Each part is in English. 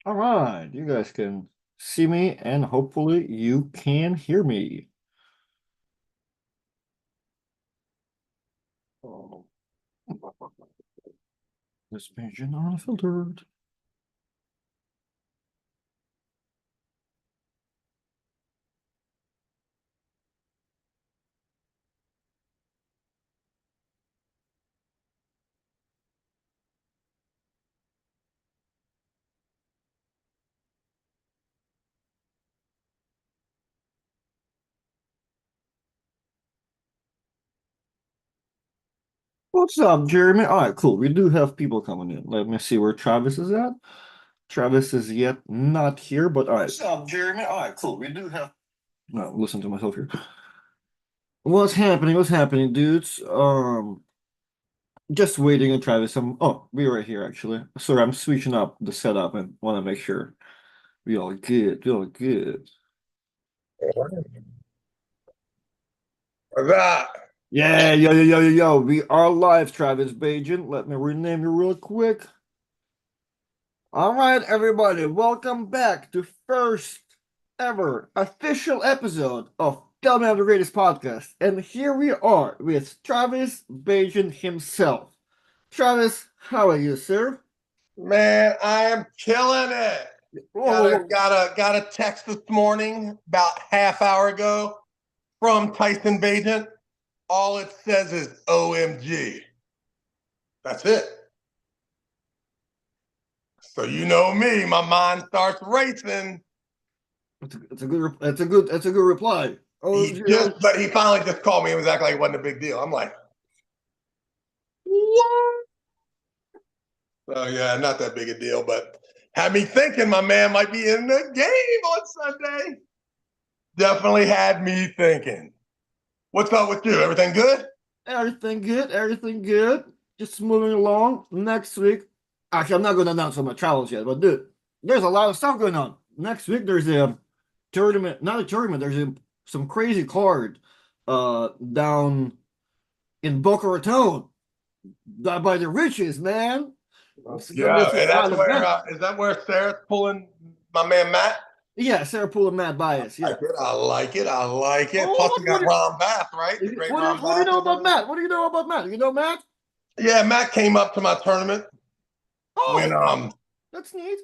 All right, you guys can see me and hopefully you can hear me. Oh, this Bagent unfiltered. What's up, Jeremy? All right, cool. We do have people coming in. Let me see where Travis is at. Travis is yet not here, but all right. What's up, Jeremy? All right, cool. We do have. No, listen to myself here. What's happening? What's happening, dudes? Just waiting on Travis. Oh, we're right here actually. Sorry, I'm switching up the setup and want to make sure we all good. We all good. What's that? Yeah, yo. We are live, Travis Bagent. Let me rename you real quick. All right, everybody, welcome back to first ever official episode of Tell Me I'm the Greatest podcast. And here we are with Travis Bagent himself. Travis, how are you, sir? Man, I am killing it. Whoa. Got a text this morning about half hour ago from Tyson Bagent. All it says is OMG. That's it. So you know me, my mind starts racing. It's a good reply. Oh, But he finally just called me and was acting like it wasn't a big deal. I'm like, what? So yeah, not that big a deal, but had me thinking my man might be in the game on Sunday. Definitely had me thinking. What's up with you? Everything good? Everything good. Just moving along. Next week, actually, I'm not going to announce all my travels yet, but dude, there's a lot of stuff going on. Next week, there's a tournament, not a tournament, some crazy card down in Boca Raton by the Riches, man. It's gonna be Yeah, and that's wild where event. is that where Sarah's pulling my man Matt? Yeah, Sarah Poole and Matt Bias. I Yeah. like it. I like it. I like it. Plus, Oh, we got Ron Bath, right? The great Ron what do you Bath know is about there. Matt? What do you know about Matt? You know Matt? Yeah, Matt came up to my tournament when Oh, that's neat.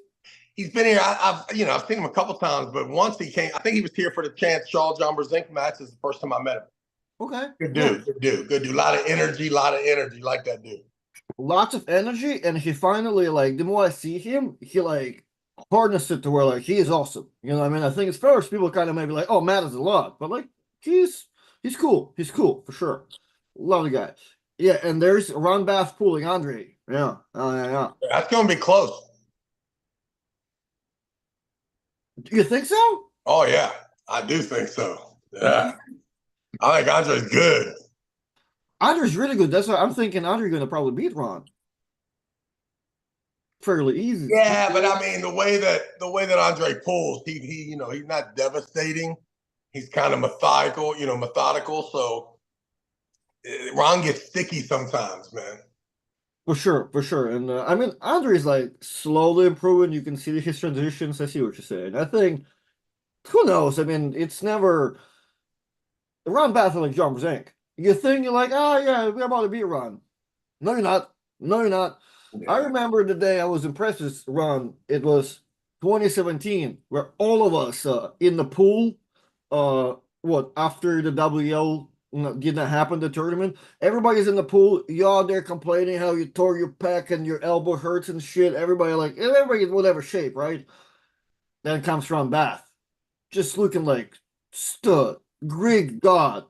he's been here. I've seen him a couple times, but once he came, I think he was here for the Chance Shaw John Brzenk match. Is the first time I met him. Okay. Good Yeah. dude, good dude, good dude. A lot of energy, like that dude. Lots of energy, and he finally like the more I see him, he like harnessed it to where like he is awesome. You know what I mean? I think at first people kind of maybe like, oh, Matt is a lot, but like he's cool. He's cool for sure. Love the guy. Yeah, and there's Ron Bath pulling Andre. Yeah. Oh yeah. That's going to be close. You think so? Oh yeah, I do think so. Yeah, I think Andre's good. Andre's really good. That's why I'm thinking Andre's gonna probably beat Ron. Fairly easy. Yeah, but I mean the way that Andre pulls, he's not devastating. He's kind of methodical. So Ron gets sticky sometimes, man. For sure. And I mean, Andre's like slowly improving. You can see his transitions. I see what you're saying. I think who knows? I mean, it's never Ron Battling like John Brzenk. You think you're like, oh yeah, we're about to beat Ron. No, you're not. No, you're not. I Yeah. remember the day I was impressed with Ron. It was 2017, where all of us in the pool, what after the WL didn't happen, the tournament, everybody's in the pool. You all there complaining how you tore your pec and your elbow hurts and shit. Everybody in whatever shape, right? Then comes Ron Bath, just looking like stud, Greek god,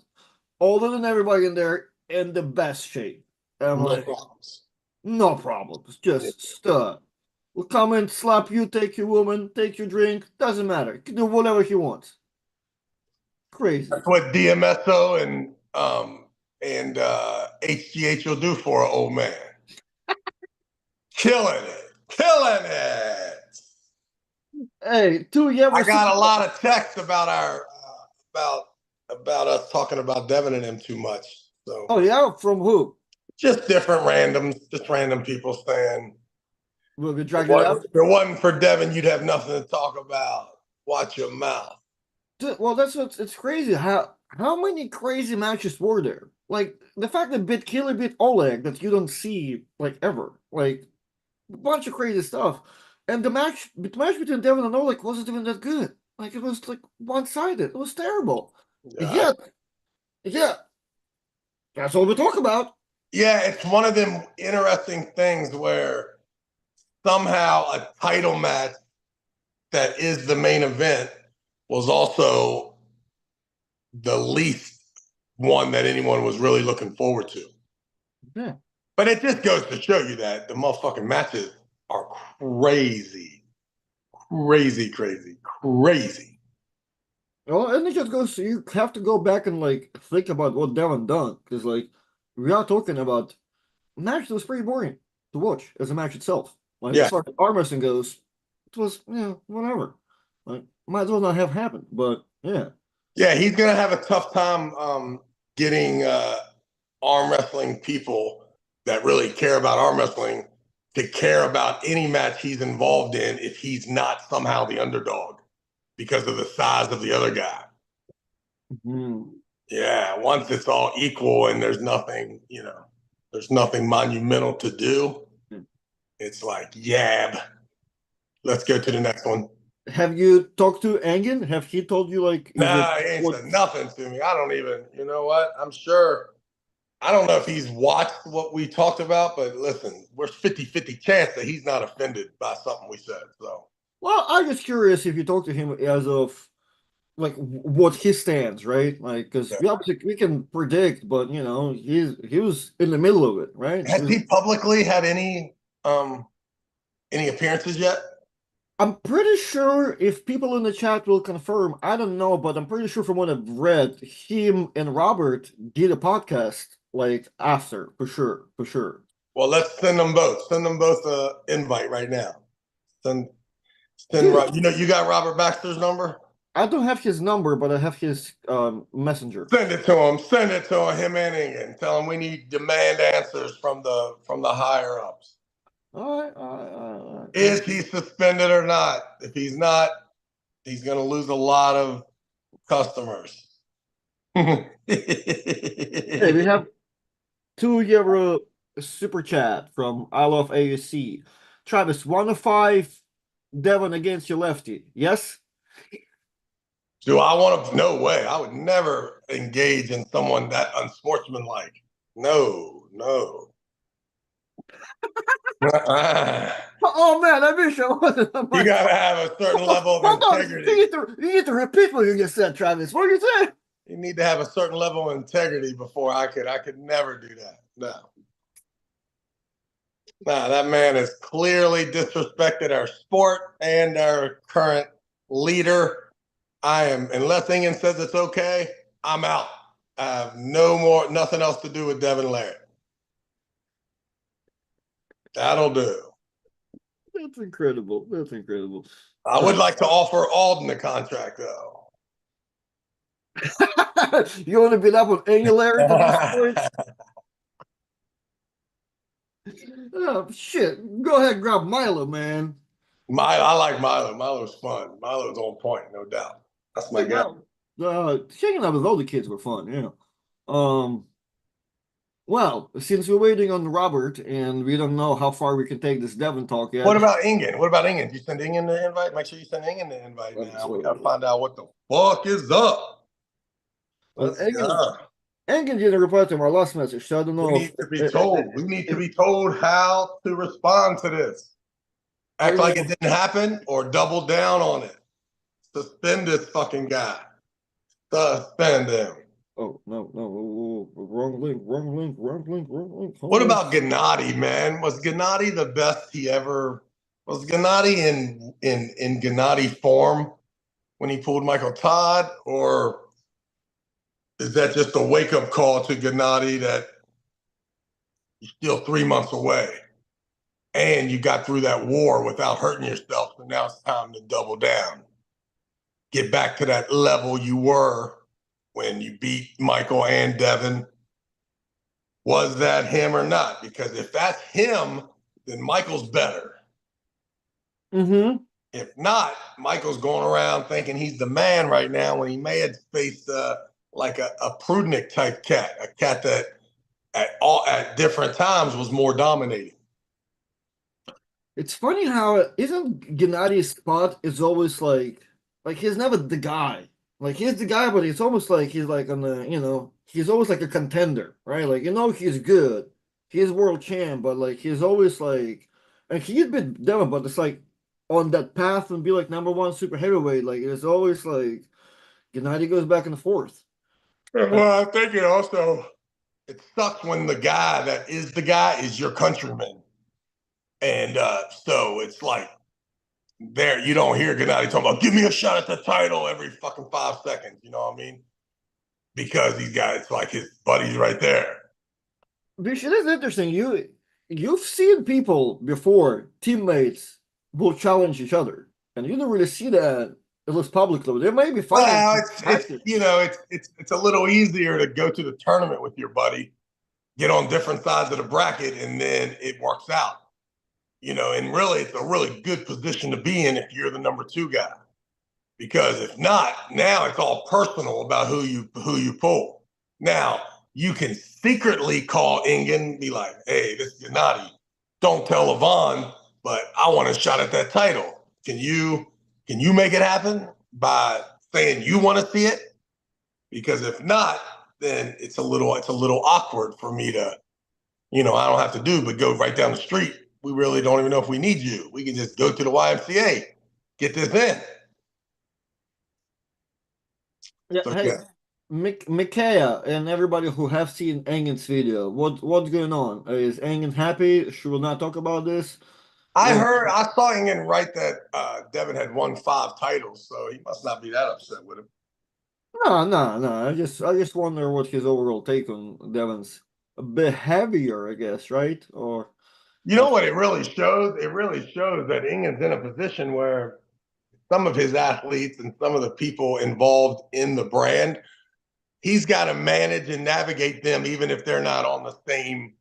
older than everybody in there, in the best shape. And I'm No like, problems. no problems, Yeah. just stud. Will come and slap you, take your woman, take your drink, doesn't matter. He can do whatever he wants. Crazy. That's what DMSO and HGH will do for an old man. Killing it. Hey, two, you ever I seen? got a lot of texts about our about us talking about Devon and him too much. So Oh yeah, from who? Just different randoms, just random people saying, Will we if drag it out? it wasn't for Devon, you'd have nothing to talk about. Watch your mouth. Well, that's what's it's crazy. How many crazy matches were there? Like the fact that Killer beat Oleg that you don't see like ever. Like a bunch of crazy stuff. And the match between Devon and Oleg wasn't even that good. Like it was like one-sided. It was terrible. Yeah, Yeah, that's all we talk about. yeah, it's one of them interesting things where somehow a title match that is the main event was also the least one that anyone was really looking forward to. Yeah. But it just goes to show you that the motherfucking matches are crazy, crazy, crazy, crazy. Well, and it just goes to you have to go back and like think about what Devon done. Because like we are talking about a match that was pretty boring to watch as a match itself. Like Yeah. as far as arm wrestling goes, it was whatever. Like might as well not have happened. But yeah. Yeah, he's gonna have a tough time getting arm wrestling people that really care about arm wrestling to care about any match he's involved in if he's not somehow the underdog because of the size of the other guy. Mm. Yeah, once it's all equal and there's nothing, there's nothing monumental to do, it's like, yeah, let's go to the next one. Have you talked to Engin? Have he told you like Nah, he ain't said nothing to me. I don't even, you know what? I'm sure. I don't know if he's watched what we talked about, but listen, we're 50-50 chance that he's not offended by something we said. So, Well, I'm just curious if you talk to him as of like what he stands, right? Like, because yeah. we can predict, but he was in the middle of it, right? Has he publicly had any appearances yet? I'm pretty sure if people in the chat will confirm, I don't know, but I'm pretty sure from what I've read, him and Robert did a podcast like after, for sure, for sure. Well, let's send them both. Send them both an invite right now. Send Dude, you got Robert Baxter's number? I don't have his number, but I have his messenger. Send it to him. Send it to him and Ingen. Tell him we need demand answers from the higher ups. All right. Is he suspended or not? If he's not, he's going to lose a lot of customers. Hey, we have €2 super chat from I Love ASC. Travis, 105 Devon against your lefty. Yes? Do I want to? No way. I would never engage in someone that unsportsmanlike. No, no. Oh man, I wish I wasn't. You got to have a certain level of Hold on, integrity. you need to repeat what you just said, Travis. What did you say? You need to have a certain level of integrity before I could never do that. No. Nah, that man has clearly disrespected our sport and our current leader. I am, unless Ingen says it's okay, I'm out. I have nothing else to do with Devon Larratt. That'll do. That's incredible. That's incredible. I would like to offer Alden a contract, though. You want to beat up on Angular at this point? Oh shit! Go ahead and grab Milo, man. I like Milo. Milo's fun. Milo's on point, no doubt. That's my guy. Hanging out with all the kids were fun, yeah. Well, since we're waiting on Robert and we don't know how far we can take this Devon talk yet. What about Ingen? Did you send Ingen the invite? Make sure you send Ingen the invite now. We gotta find out what the fuck is up. Let's go. Ingen didn't reply to our last message, so I don't know. We need to be told. We need to be told how to respond to this. Act like it didn't happen or double down on it. Suspend this fucking guy. Suspend him. Oh, no. Wrong link. What about Gennady, man? Was Gennady the best he ever was? Gennady in Gennady form when he pulled Michael Todd, or is that just a wake-up call to Gennady that you're still 3 months away and you got through that war without hurting yourself, so now it's time to double down. Get back to that level you were when you beat Michael and Devon. Was that him or not? Because if that's him, then Michael's better. Mm-hmm. If not, Michael's going around thinking he's the man right now when he may have faced like a Prudnick type cat, a cat that at different times was more dominating. It's funny how isn't Gennady's spot is always like he's never the guy. Like he's the guy, but it's almost like he's like on the he's always like a contender, right? Like he's good, he's world champ, but like he's always like, and he's been Devon, but it's like on that path and be like number one super heavyweight. Like it's always like Gennady goes back and forth. Well, I think it sucks when the guy that is the guy is your countryman. And so it's like there you don't hear Gennady talking about give me a shot at the title every fucking 5 seconds. You know what I mean? Because these guys like his buddies right there. Bish, it is interesting. You've seen people before, teammates will challenge each other, and you don't really see that at least publicly. There may be Well, fighting it's a little easier to go to the tournament with your buddy, get on different sides of the bracket, and then it works out. And really, it's a really good position to be in if you're the number two guy. Because if not, now it's all personal about who you pull. Now you can secretly call Ingen, be like, "Hey, this is Gennady. Don't tell Levon, but I want a shot at that title. Can you make it happen by saying you want to see it? Because if not, then it's a little awkward for me to, I don't have to do but go right down the street. We really don't even know if we need you. We can just go to the YMCA, get this in." Yeah, So hey, yeah. Mikaya and everybody who have seen Engen's video, what's going on? Is Engen happy? She will not talk about this. What? I saw Ingen write that Devon had won 5 titles, so he must not be that upset with him. No, no, no. I just wonder what his overall take on Devon's behavior, I guess, right? Or You know what it really shows? It really shows that Ingen's in a position where some of his athletes and some of the people involved in the brand, he's got to manage and navigate them, even if they're not on the same,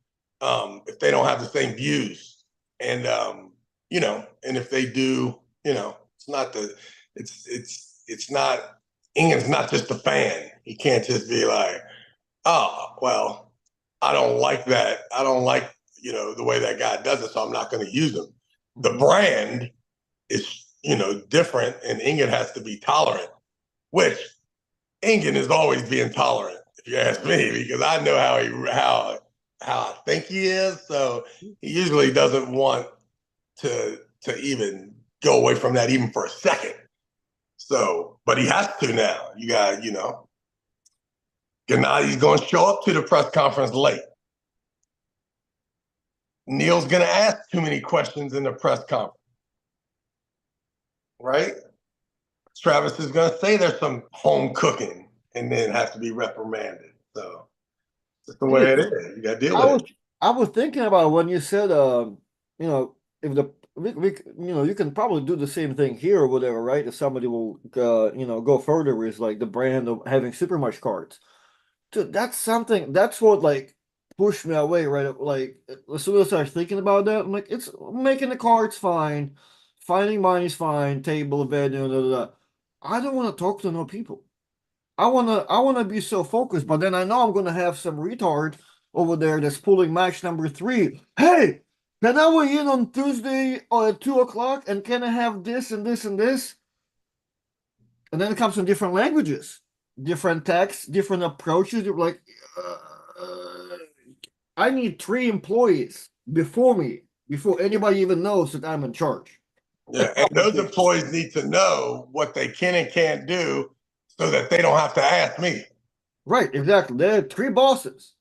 if they don't have the same views. And and if they do, it's not it's not Ingen's not just a fan. He can't just be like, oh, well, I don't like that. I don't like, the way that guy does it, so I'm not going to use him. The brand is, different, and Ingen has to be tolerant, which Ingen is always being tolerant, if you ask me, because I know how I think he is. So he usually doesn't want to even go away from that even for a second. So, but he has to now. You got, Gennady's going to show up to the press conference late. Neil's going to ask too many questions in the press conference, right? Travis is going to say there's some home cooking and then have to be reprimanded. So it's the way it is. You got to deal I with was it. I was thinking about when you said if the you can probably do the same thing here or whatever, right? If somebody will go further with like the brand of having super much cards. Dude, that's what like pushed me away, right? Like as soon as I started thinking about that, I'm like, it's making the cards fine, finding money's fine, table, venue, da, da, da. I don't want to talk to no people. I wanna be so focused, but then I know I'm gonna have some retard over there that's pulling match number 3. Hey, can I weigh in on Tuesday at 2 o'clock? And can I have this and this and this? And then it comes in different languages, different texts, different approaches. You're like, I need 3 employees before me, before anybody even knows that I'm in charge. Yeah. And those employees need to know what they can and can't do so that they don't have to ask me. Right, exactly. There are 3 bosses.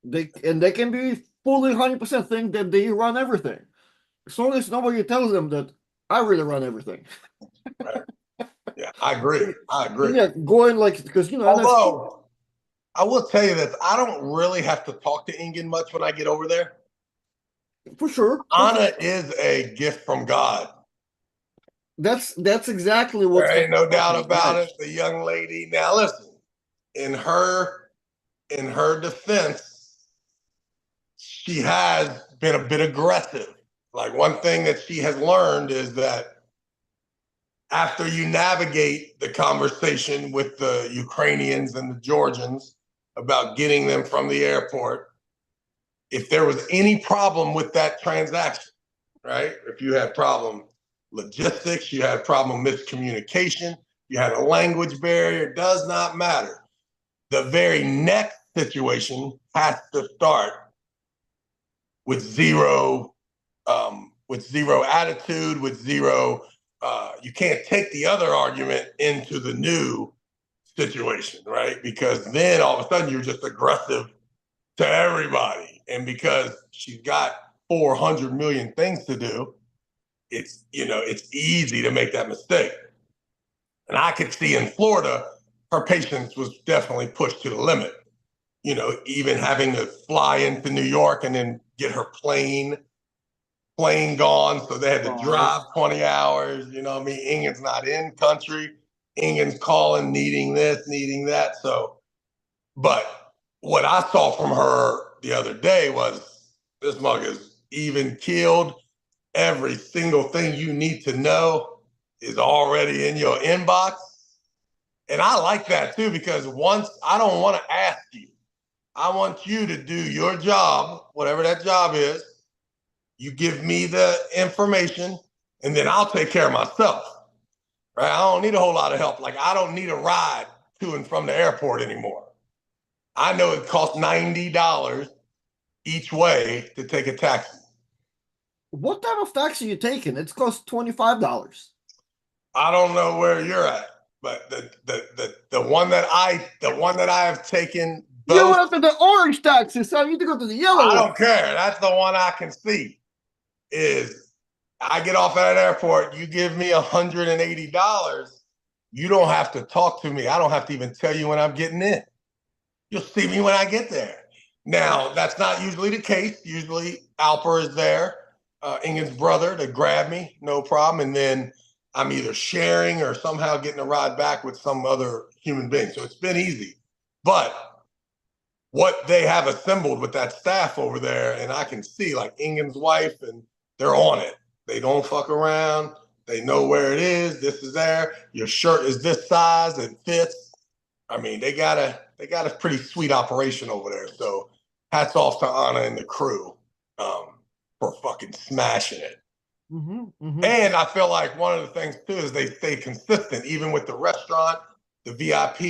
They can be fully 100% think that they run everything. As long as nobody tells them that I really run everything. Right. Yeah, I agree. I agree. Yeah, going like because NXT Although I will tell you this, I don't really have to talk to Ingen much when I get over there. for sure. Anna is a gift from God. That's exactly what's There gonna ain't no happen. doubt about it. The young lady. Now listen, in her defense, she has been a bit aggressive. Like one thing that she has learned is that after you navigate the conversation with the Ukrainians and the Georgians about getting them from the airport, if there was any problem with that transaction, right? If you had problem logistics, you had problem miscommunication, you had a language barrier, does not matter. The very next situation has to start with zero attitude, with zero. You can't take the other argument into the new situation, right? Because then all of a sudden you're just aggressive to everybody, and because she's got 400 million things to do, it's it's easy to make that mistake. And I could see in Florida, her patience was definitely pushed to the limit. Even having to fly into New York and then get her plane gone. So they had to drive 20 hours. You know what I mean? Ingen's not in country. Ingen's calling, needing this, needing that. So, but what I saw from her the other day was this mug is even keeled. Every single thing you need to know is already in your inbox. And I like that too, because once I don't want to ask you, I want you to do your job, whatever that job is. You give me the information, and then I'll take care of myself. Right? I don't need a whole lot of help. Like I don't need a ride to and from the airport anymore. I know it costs $90 each way to take a taxi. What type of taxi are you taking? It's cost $25. I don't know where you're at, but the one that I have taken. You went to the orange taxi, so you need to go to the yellow one. I don't care. That's the one I can see. Is I get off at an airport, you give me $180. You don't have to talk to me. I don't have to even tell you when I'm getting in. You'll see me when I get there. Now, that's not usually the case. Usually Alper is there, Ingen's brother, to grab me, no problem. And then I'm either sharing or somehow getting a ride back with some other human being. So it's been easy. But what they have assembled with that staff over there, and I can see like Ingen's wife, and they're on it. They don't fuck around. They know where it is. This is there. Your shirt is this size. It fits. I mean, they got a pretty sweet operation over there. So hats off to Anna and the crew for fucking smashing it. Mm-hmm, mm-hmm. And I feel like one of the things too is they stay consistent, even with the restaurant, the VIP,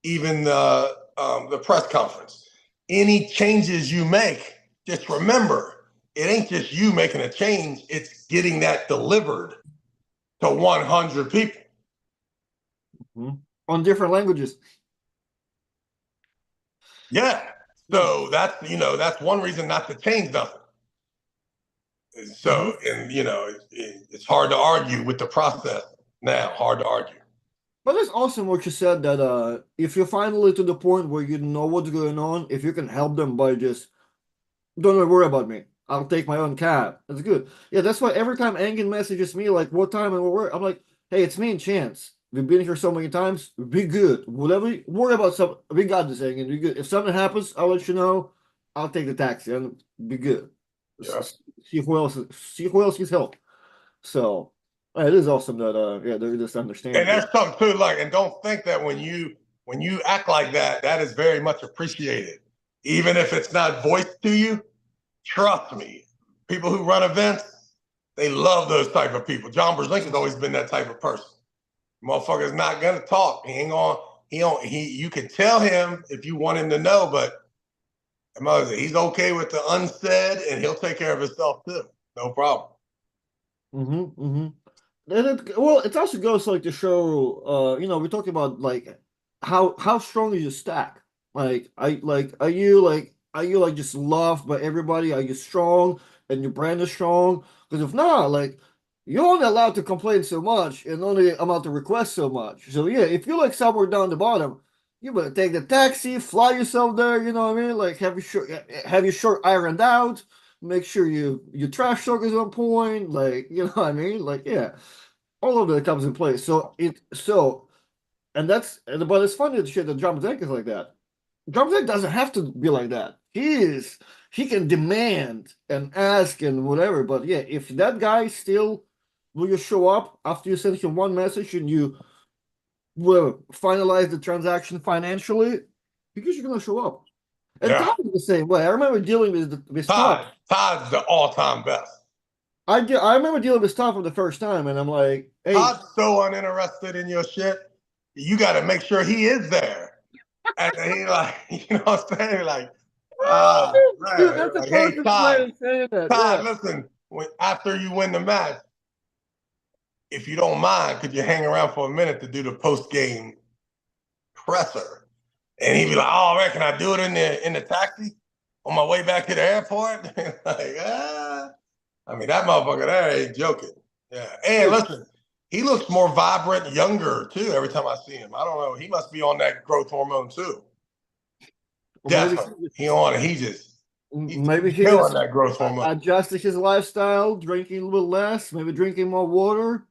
even the press conference. Any changes you make, just remember, it ain't just you making a change, it's getting that delivered to 100 people. Mm-hmm. On different languages. Yeah. So that's one reason not to change nothing. So, and it's hard to argue with the process now, hard to argue. But it's awesome what you said, that if you're finally to the point where you know what's going on, if you can help them by just don't worry about me, I'll take my own cab. That's good. Yeah, that's why every time Engin messages me like what time and where, I'm like, hey, it's me and Chance. We've been here so many times. Be good. Whatever. Worry about something. We got this, Engin. Be good. If something happens, I'll let you know. I'll take the taxi and be good. Yeah. See who else. See who else needs help. So it is awesome that they're just understanding. And that's something too. Like, and don't think that when you act like that, that is very much appreciated, even if it's not voiced to you. Trust me, people who run events, they love those type of people. John Brzezinski has always been that type of person. Motherfucker's not gonna talk. He ain't gonna. You can tell him if you want him to know, but he's okay with the unsaid, and he'll take care of himself too. No problem. Mm-hmm. Mm-hmm. And it also goes like to show, we're talking about like how strong is your stack? Are you just loved by everybody? Are you strong and your brand is strong? Because if not, like you're only allowed to complain so much and only allowed to request so much. So yeah, if you're like somewhere down the bottom, you better take the taxi, fly yourself there. You know what I mean? Like have your shirt ironed out. Make sure your trash talk is on point. Like you know what I mean? Like yeah, all of that comes in place. But it's funny to shit that John Jenkins like that. Drumstick doesn't have to be like that. He can demand and ask and whatever. But yeah, if that guy still will you show up after you send him one message and you will finalize the transaction financially, because you're gonna show up. And Yeah. Todd is the same way. I remember dealing with Todd. Todd's the all-time best. I remember dealing with Todd for the first time, and I'm like, hey, Todd's so uninterested in your shit. You got to make sure he is there. And he like, you know what I'm saying? Like, dude, that's the like, hey, perfect way Todd, of saying that. Todd, Yeah. listen, after you win the match, if you don't mind, could you hang around for a minute to do the post-game presser? And he'd be like, oh, man, can I do it in the taxi on my way back to the airport? Like, I mean, that motherfucker there ain't joking. Yeah. And listen, he looks more vibrant, younger, too, every time I see him. I don't know. He must be on that growth hormone, too. Definitely. He on it. He's Maybe killing that growth hormone. Adjusting his lifestyle, drinking a little less, maybe drinking more water.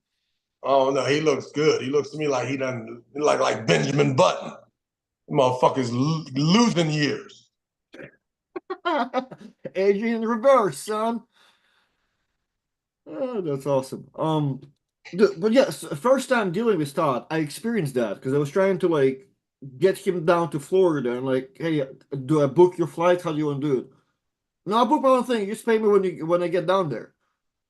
Oh, no, he looks good. He looks to me like he done, like Benjamin Button. Motherfuckers losing years. Aging in reverse, son. Oh, that's awesome. But yes, first time dealing with Todd, I experienced that because I was trying to like get him down to Florida and like, hey, do I book your flight? How do you want to do it? No, I'll book my own thing. You just pay me when I get down there.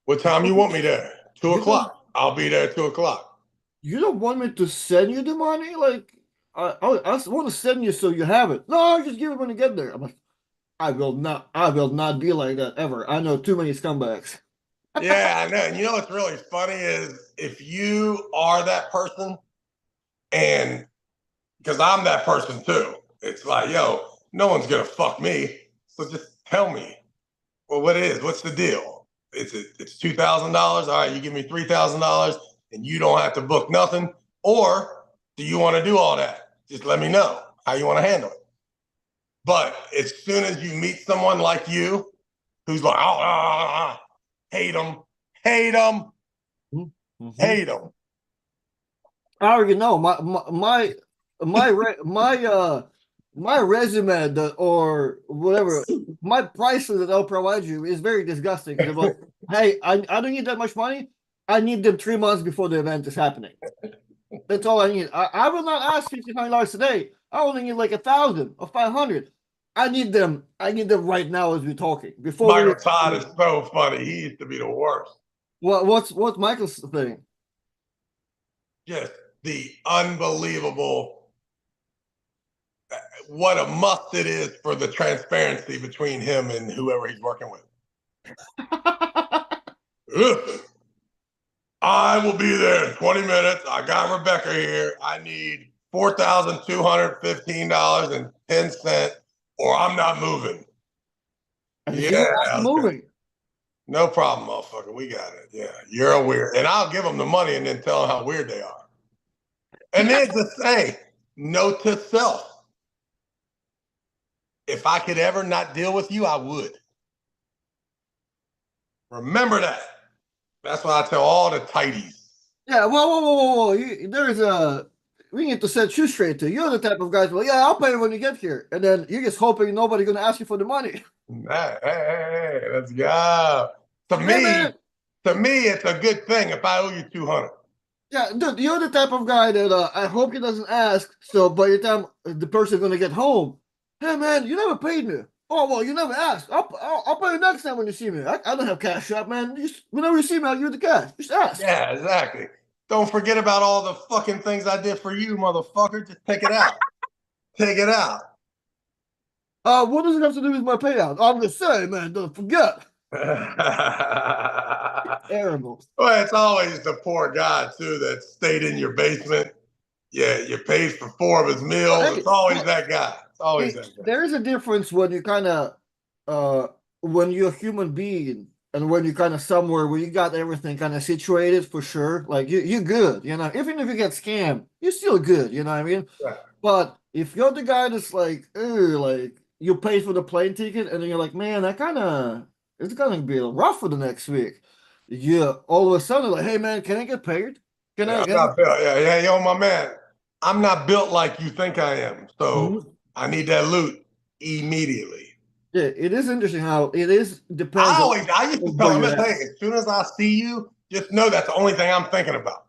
What time you want me there? 2 You o'clock. I'll be there at 2 o'clock. You don't want me to send you the money? Like, I want to send you so you have it. No, I'll just give it when you get there. I'm like, I will not be like that ever. I know too many scumbags. Yeah, I know. And you know what's really funny is if you are that person, and because I'm that person too, it's like, yo, no one's gonna fuck me. So just tell me, well, what it is? What's the deal? It's $2,000. All right, you give me $3,000, and you don't have to book nothing. Or do you want to do all that? Just let me know how you want to handle it. But as soon as you meet someone like you, who's like, hate them, hate them, hate them. I already know my resume or whatever my prices that I'll provide you is very disgusting. They're like, hey, I don't need that much money. I need them 3 months before the event is happening. That's all I need. I will not ask $1,500 today. I only need like 1,000 or 500. I need them. I need them right now as we're talking. Before Michael Todd is so funny. He used to be the worst. What's Michael's thing? Just the unbelievable, what a must it is for the transparency between him and whoever he's working with. Listen, I will be there in 20 minutes. I got Rebecca here. I need $4,215.10, or I'm not moving. Yeah, moving. No problem, motherfucker. We got it. Yeah, you're a weird. And I'll give them the money and then tell them how weird they are. And then to say, note to self, if I could ever not deal with you, I would. Remember that. That's what I tell all the tighties. Yeah, whoa. We need to set you straight too. You're the type of guys, well, yeah, I'll pay when you get here. And then you're just hoping nobody's going to ask you for the money. Hey, let's go. To me, it's a good thing if I owe you 200. Yeah, dude, you're the type of guy that I hope he doesn't ask. So by the time the person's going to get home, hey, man, you never paid me. Oh, well, you never asked. I'll pay you next time when you see me. I don't have cash up, man. Whenever you see me, I'll give you the cash. Just ask. Yeah, exactly. Don't forget about all the fucking things I did for you, motherfucker. Just take it out. Take it out. What does it have to do with my payout? I'm just saying, man, don't forget. Terrible. Well, it's always the poor guy, too, that stayed in your basement. Yeah, you paid for 4 of his meals. It's always that guy. It's always that guy. There is a difference when you kind of, when you're a human being and when you're kind of somewhere where you got everything kind of situated for sure. Like you're good, you know. Even if you get scammed, you're still good, you know what I mean? Yeah. But if you're the guy that's like you pay for the plane ticket and then you're like, man, it's gonna be rough for the next week. Yeah, all of a sudden, like, hey man, can I get paid? Yeah, yo, my man, I'm not built like you think I am. So I need that loot immediately. Yeah, it is interesting how it is depends I used to on tell where them, you're at. hey, as soon as I see you, just know that's the only thing I'm thinking about.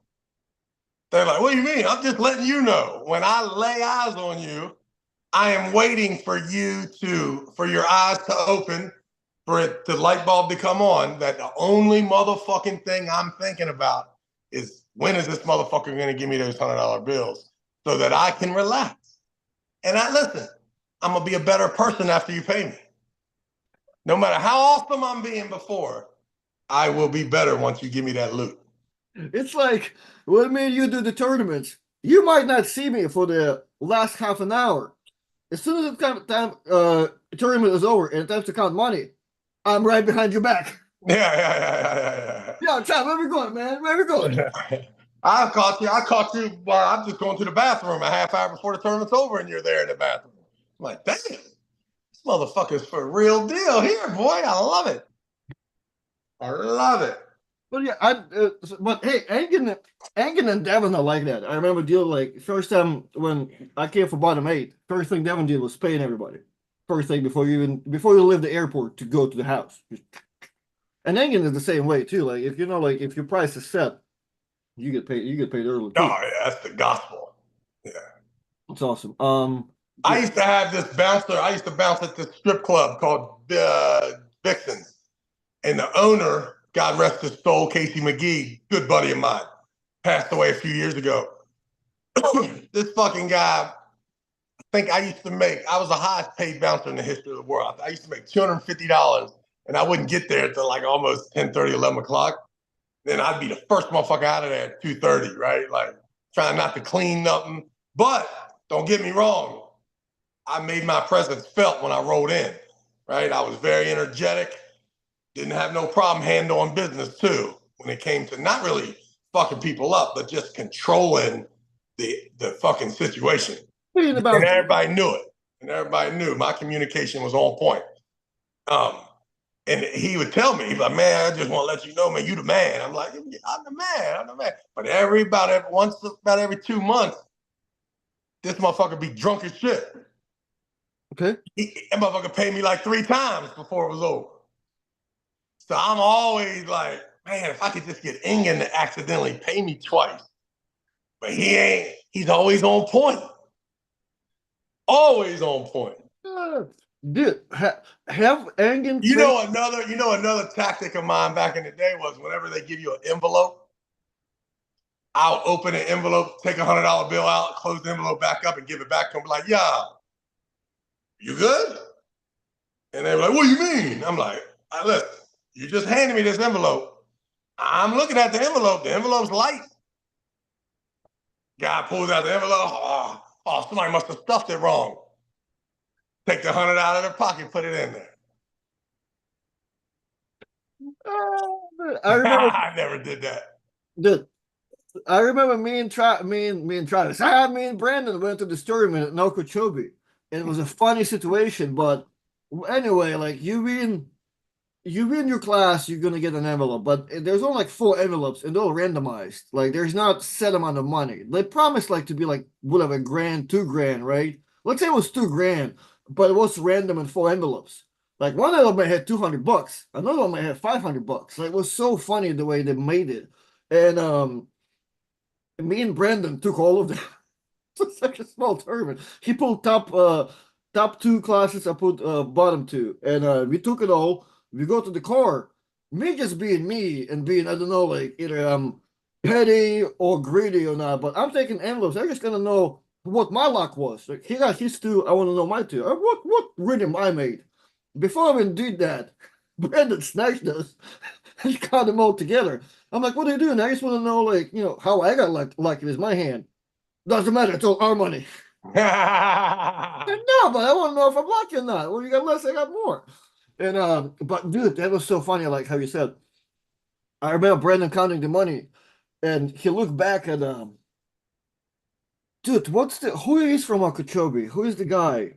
They're like, what do you mean? I'm just letting you know. When I lay eyes on you, I am waiting for for your eyes to open, for the light bulb to come on. That the only motherfucking thing I'm thinking about is when is this motherfucker going to give me those $100 bills so that I can relax. And listen, I'm going to be a better person after you pay me. No matter how awesome I'm being before, I will be better once you give me that loot. It's like when me and you do the tournaments, you might not see me for the last half an hour. As soon as the tournament is over and it's time to count money, I'm right behind your back. Yeah. Yo, Tom, where we going, man? Where we going? I caught you. I caught you while I'm just going to the bathroom a half hour before the tournament's over, and you're there in the bathroom. I'm like, damn, this motherfucker's for real deal here, boy. I love it. I love it. But yeah, but hey, Angen and Devon are like that. I remember deal like first time when I came for bottom eight, first thing Devon did was paying everybody. First thing before you leave the airport to go to the house. And Engen is the same way too. Like if you know, like if your price is set, you get paid early too. Oh yeah, that's the gospel. Yeah. It's awesome. I used to have this bouncer. I used to bounce at this strip club called Vixens, and the owner, God rest his soul, Casey McGee, good buddy of mine, passed away a few years ago. This fucking guy, I think I was the highest paid bouncer in the history of the world. I used to make $250, and I wouldn't get there until like almost 10:30, 11 o'clock. Then I'd be the first motherfucker out of there at 2:30, right? Like trying not to clean nothing. But don't get me wrong, I made my presence felt when I rolled in, right? I was very energetic, didn't have no problem handling business too when it came to not really fucking people up, but just controlling the fucking situation. Being And about everybody knew it. And everybody knew my communication was on point. Um, and he would tell me, he's like, man, I just want to let you know, man, you the man. I'm like, I'm the man, I'm the man. But about every 2 months, this motherfucker be drunk as shit. okay. That motherfucker paid me like 3 times before it was over. So I'm always like, man, if I could just get Ingen to accidentally pay me twice. But he ain't, he's always on point. Always on point. Dude, have Engen You know another tactic of mine back in the day was whenever they give you an envelope, I'll open an envelope, take $100 bill out, close the envelope back up, and give it back to them. Like, yeah, you good? And they were like, what do you mean? I'm like, listen, you just handed me this envelope. I'm looking at the envelope. The envelope's light. Guy pulls out the envelope. Somebody must have stuffed it wrong. Take the 100 out of their pocket, put it in there. I remember I never did that. dude, I remember me and Travis. Me and Brandon went to this tournament at Nokochobi. And it was a funny situation, but anyway, like you win your class, you're gonna get an envelope, but there's only like 4 envelopes and they're all randomized. Like there's not set amount of money. They promised like to be like whatever grand, 2 grand, right? Let's say it was 2 grand, but it was random in 4 envelopes. Like one of them might have $200, another one might have $500. Like it was so funny the way they made it. And me and Brandon took all of them. It's such a small tournament. He pulled top 2 classes, I put bottom 2. And we took it all. We go to the car. Me just being me and being, I don't know, like either petty or greedy or not, but I'm taking envelopes. I'm just gonna know what my luck was. Like he got his 2, I want to know my 2. What rhythm I made. Before I even did that, Brandon snatched us and got them all together. I'm like, what are you doing? I just want to know, like, how I got lucky with my hand. Doesn't matter. It's all our money. No, but I want to know if I'm lucky or not. Well, you got less, I got more. And but dude, that was so funny. Like how you said, I remember Brandon counting the money, and he looked back at dude, who is from Okeechobee? Who is the guy?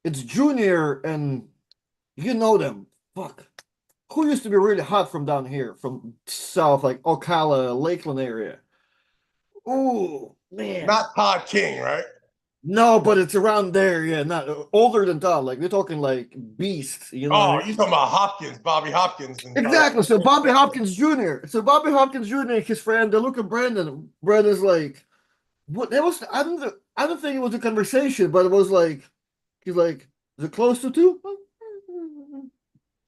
It's Junior, and you know them. Fuck. Who used to be really hot from down here, from south, like Ocala, Lakeland area? Oh man. Not Todd King, right? No, but it's around there. Yeah, not older than Todd. Like we're talking like beasts. You know what I Oh, mean? you talking about Hopkins, Bobby Hopkins, and Exactly. So Bobby Hopkins Jr. So Bobby Hopkins Jr. and his friend, they look at Brandon. Brandon's like, what? That was. I don't think it was a conversation, but it was like, he's like, is it close to two?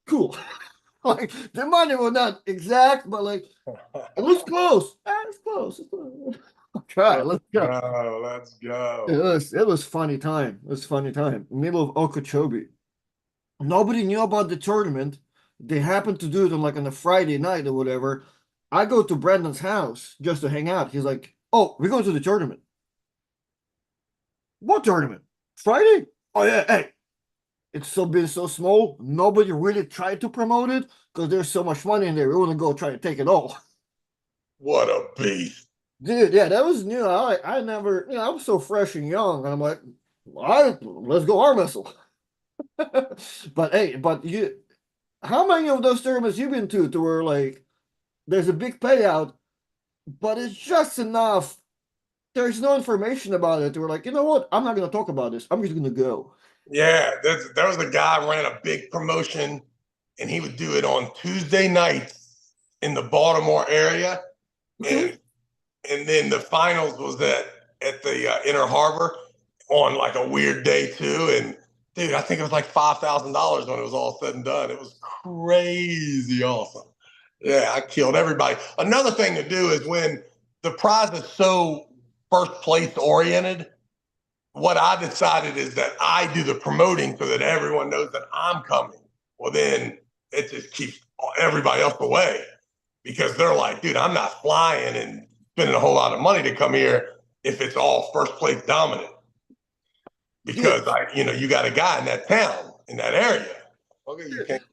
Cool. Like the money was not exact, but like it looks close. Ah, it's close. It's close. Try. Let's Let's go. go. Let's It go. was. It was funny time. It was funny time. Middle of Okeechobee. Nobody knew about the tournament. They happened to do it on like on a Friday night or whatever. I go to Brandon's house just to hang out. He's like, "Oh, we're going to the tournament." What tournament? Friday? Oh yeah. Hey, it's so been so small. Nobody really tried to promote it because there's so much money in there. We want to go try to take it all. What a beast. Dude, yeah, that was new. I never, I was so fresh and young, and I'm like, let's go arm wrestle. But hey, but how many of those tournaments you been to where like there's a big payout, but it's just enough. There's no information about it. We're like, you know what? I'm not gonna talk about this. I'm just gonna go. Yeah, there was a guy ran a big promotion, and he would do it on Tuesday nights in the Baltimore area, Okay. and then the finals was at the Inner Harbor on like a weird day too. And dude, I think it was like $5,000 when it was all said and done. It was crazy awesome. Yeah, I killed everybody. Another thing to do is when the prize is so first place oriented, what I decided is that I do the promoting so that everyone knows that I'm coming. Well, then it just keeps everybody else away because they're like, dude, I'm not flying and spending a whole lot of money to come here if it's all first place dominant Dude, because you got a guy in that town in that area. Okay, you can't.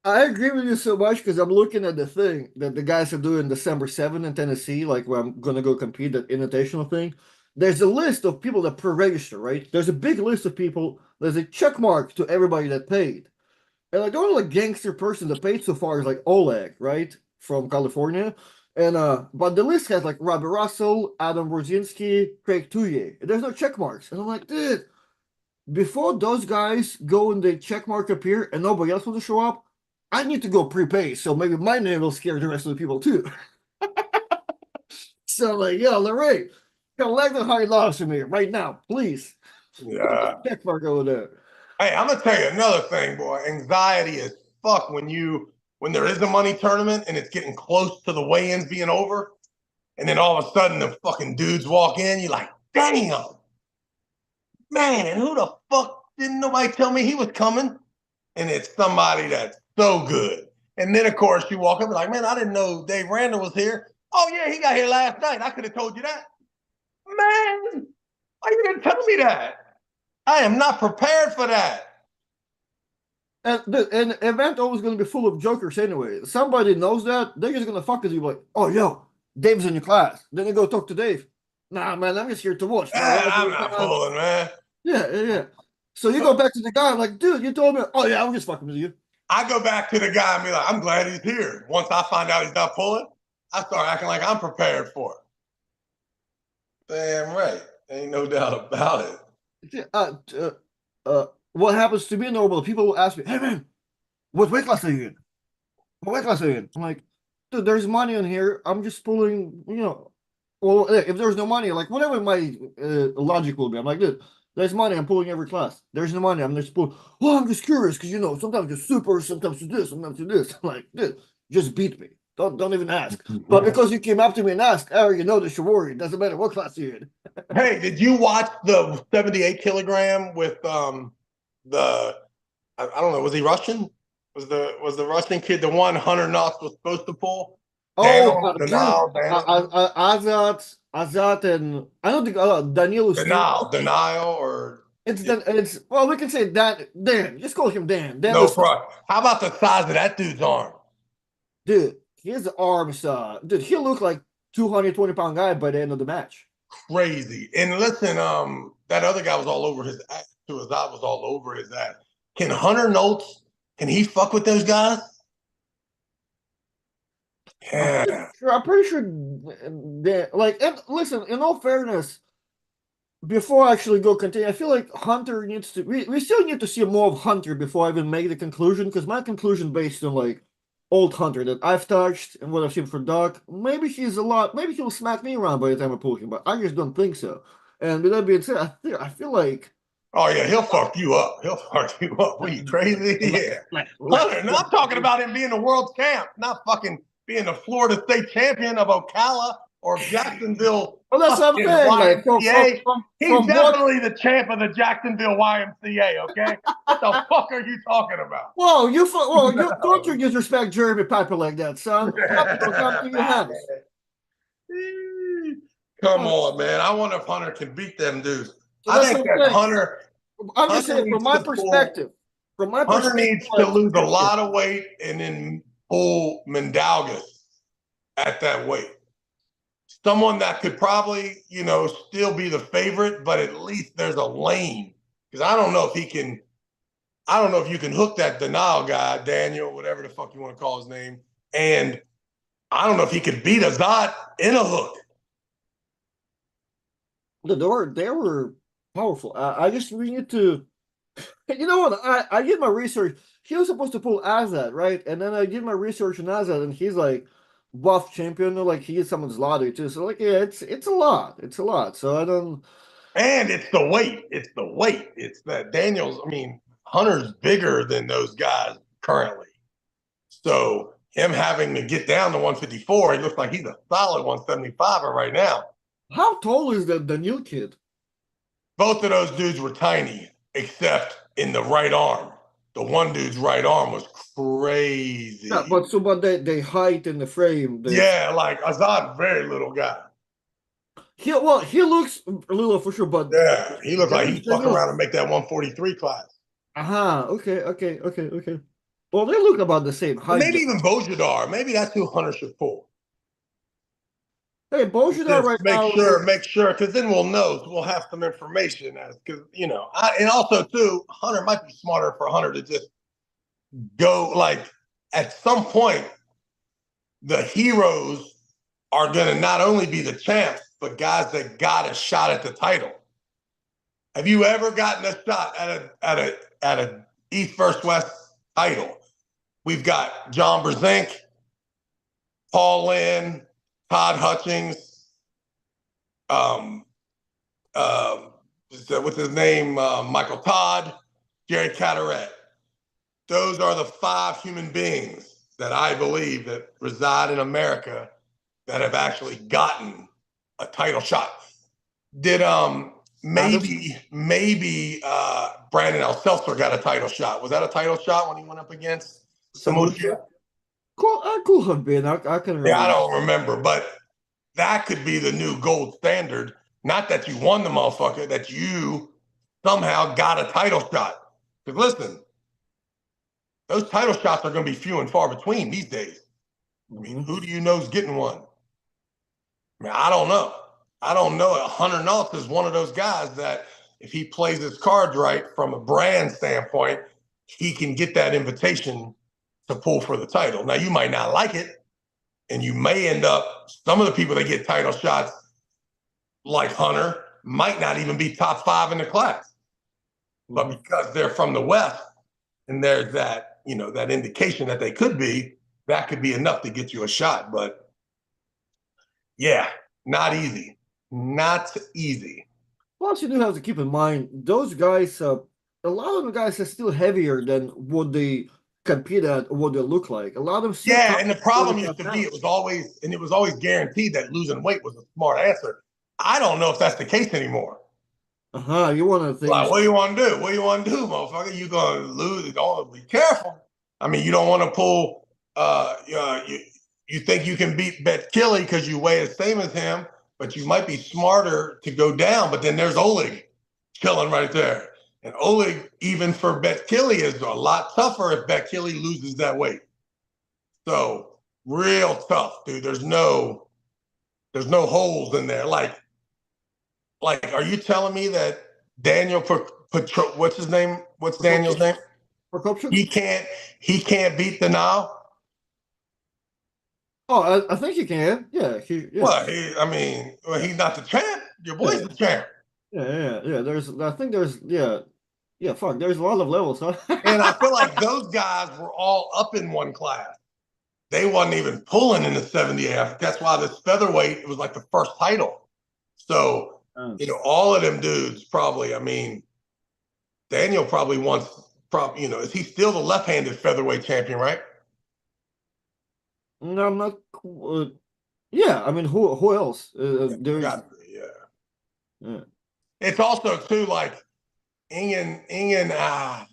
I agree with you so much because I'm looking at the thing that the guys are doing December 7th in Tennessee, like where I'm gonna go compete that invitational thing. There's a list of people that pre-register, right? There's a big list of people. There's a check mark to everybody that paid. And like the only like gangster person that paid so far is like Oleg, right? From California. And but the list has like Robbie Russell, Adam Brzezinski, Craig Touye. There's no check marks. And I'm like, dude, before those guys go and they check mark appear and nobody else wants to show up, I need to go prepay. So maybe my name will scare the rest of the people too. So like, yo, Larratt, collect the $100 from me right now, please. Put the Yeah. check mark over there. Hey, I'm gonna tell you another thing, boy. Anxiety is fuck when there is a money tournament and it's getting close to the weigh-ins being over, and then all of a sudden the fucking dudes walk in. You're like, damn, man, who the fuck didn't nobody tell me he was coming? And it's somebody that's so good. And then of course you walk up and like, man, I didn't know Dave Randall was here. Oh yeah, he got here last night. I could have told you that. Man, why you didn't tell me that? I am not prepared for that. And an event always going to be full of jokers anyway. Somebody knows that. They're just going to fuck with you like, oh, yo, Dave's in your class. Then you go talk to Dave. Nah, man, I'm just here to watch. My wife's in I'm the not class. fooling, man. Yeah, yeah, yeah. So you go back to the guy, I'm like, dude, you told me. Oh, yeah, I'm just fucking with you. I go back to the guy and be like, I'm glad he's here. Once I find out he's not pulling, I start acting like I'm prepared for it. Damn right. Ain't no doubt about it. What happens to me normal? People will ask me, hey, man, what weight class are you in? What weight class are you in? I'm like, dude, there's money in here. I'm just pulling, well, if there's no money, like whatever my logic will be, I'm like, dude, there's money. I'm pulling every class. There's no money. I'm just pulling. Well, I'm just curious because sometimes it's super, sometimes it's this, sometimes it's this. I'm like, dude, just beat me. Don't even ask. But because you came up to me and asked, I already know that you're worried. Doesn't matter what class you're in. Hey, did you watch the 78 kilogram with the I don't know, was he Russian? Was the Russian kid the one Hunter Knox was supposed to pull? Oh, Daniel, dude, Daniel, Azat, and I don't think Daniel Steel. Denial, or It's well, we can say that Dan. Just call him Dan. Dan no was front. How about the size of that dude's arm? dude. His arms, dude. He'll look like 220-pound guy by the end of the match. Crazy. And listen, that other guy was all over his ass too. His eye was all over his ass. Can Hunter Notes? Can he fuck with those guys? Yeah. I'm pretty sure. Dan, like, and listen. In all fairness, before I actually go continue, I feel like Hunter needs to. We still need to see more of Hunter before I even make the conclusion, because my conclusion based on like old Hunter that I've touched and what I've seen from Doc. Maybe he's a lot. Maybe he'll smack me around by the time I pull him, but I just don't think so. And with that being said, I feel like Oh yeah, he'll fuck you up. He'll fuck you up. What are you crazy? Yeah. Hunter, no, I'm talking about him being the world champ, not fucking being the Florida State champion of Ocala or Jacksonville well, that's what I'm fucking saying. Like YMCA. He's from what? definitely the champ of the Jacksonville YMCA, okay? What the fuck are you talking about? You don't you disrespect Jeremy Piper like that, son? Come to your house. Come on, man. I wonder if Hunter can beat them dudes. So I that's think what I'm that saying. I'm just Hunter saying needs to pull. from my Hunter perspective, needs to lose a lot of weight and then pull Mendaugas at that weight. Someone that could probably, still be the favorite, but at least there's a lane. Because I don't know if he can. I don't know if you can hook that denial guy, Daniel, whatever the fuck you want to call his name, and I don't know if he could beat Azad in a hook. they were powerful. I just we need to. You know what? I did my research. He was supposed to pull Azad, right? And then I did my research on Azad, and he's like buff champion, like he is someone's lottery too. So like, yeah, it's a lot. It's a lot. So I don't. And it's the weight. It's the weight. It's that Daniels. I mean, Hunter's bigger than those guys currently. So him having to get down to 154, he looks like he's a solid 175 right now. How tall is the new kid? Both of those dudes were tiny, except in the right arm. The one dude's right arm was crazy. Yeah, but they height in the frame. Yeah, like Azad, very little guy. He looks a little for sure, but Yeah, he looked like he'd fuck Daniel. around and make that 143 class. Okay. Well, they look about the same height. Maybe even Bojidar. Maybe that's who Hunter should pull. Hey, Bojidar right now. Make sure, because then we'll know. So we'll have some information as because and also too, Hunter might be smarter for Hunter to just go like at some point. The heroes are going to not only be the champs, but guys that got a shot at the title. Have you ever gotten a shot at a East versus West title? We've got John Brzenk, Paul Lynn, Todd Hutchings, what's his name? Michael Todd, Jerry Cadorette. Those are the 5 human beings that I believe that reside in America that have actually gotten a title shot. Did maybe Brandon L. Seltzer got a title shot? Was that a title shot when he went up against Samosia? Could have been. I can remember. Yeah, I don't remember, but that could be the new gold standard. Not that you won the motherfucker, that you somehow got a title shot. Because listen, those title shots are going to be few and far between these days. I mean, who do you know is getting one? I mean, I don't know. Hunter Nolts is one of those guys that if he plays his cards right from a brand standpoint, he can get that invitation to pull for the title. Now, you might not like it, and you may end up, some of the people that get title shots like Hunter might not even be top 5 in the class. But because they're from the West and there's that, that indication that they could be, that could be enough to get you a shot. But yeah, not easy. Not easy. Plus, you do have to keep in mind those guys. A lot of the guys are still heavier than what they compete at or what they look like. A lot of them. Yeah, and the problem used to be it was always guaranteed that losing weight was a smart answer. I don't know if that's the case anymore. You want to think? Like, what do you want to do? What do you want to do, motherfucker? You gonna lose? Don't be careful. I mean, you don't want to pull. You think you can beat Betkilly because you weigh the same as him, but you might be smarter to go down. But then there's Oleg chilling right there. And Oleg, even for Betkilly, is a lot tougher if Betkilly loses that weight. So real tough, dude. There's no holes in there. Like, are you telling me that Daniel what's his name? What's Daniel's name? He can't beat the Nile? Oh, I think he can. Yeah. Well, he's not the champ. Your boy's the champ. Yeah. I think there's, fuck, there's a lot of levels, huh? And I feel like those guys were all up in one class. They wasn't even pulling in the 78. That's why this featherweight, it was like the first title. So, all of them dudes probably, I mean, Daniel probably wants, is he still the left-handed featherweight champion, right? No, I'm not. Yeah, I mean, who else? There's. Yeah. It's also too like Ingen. I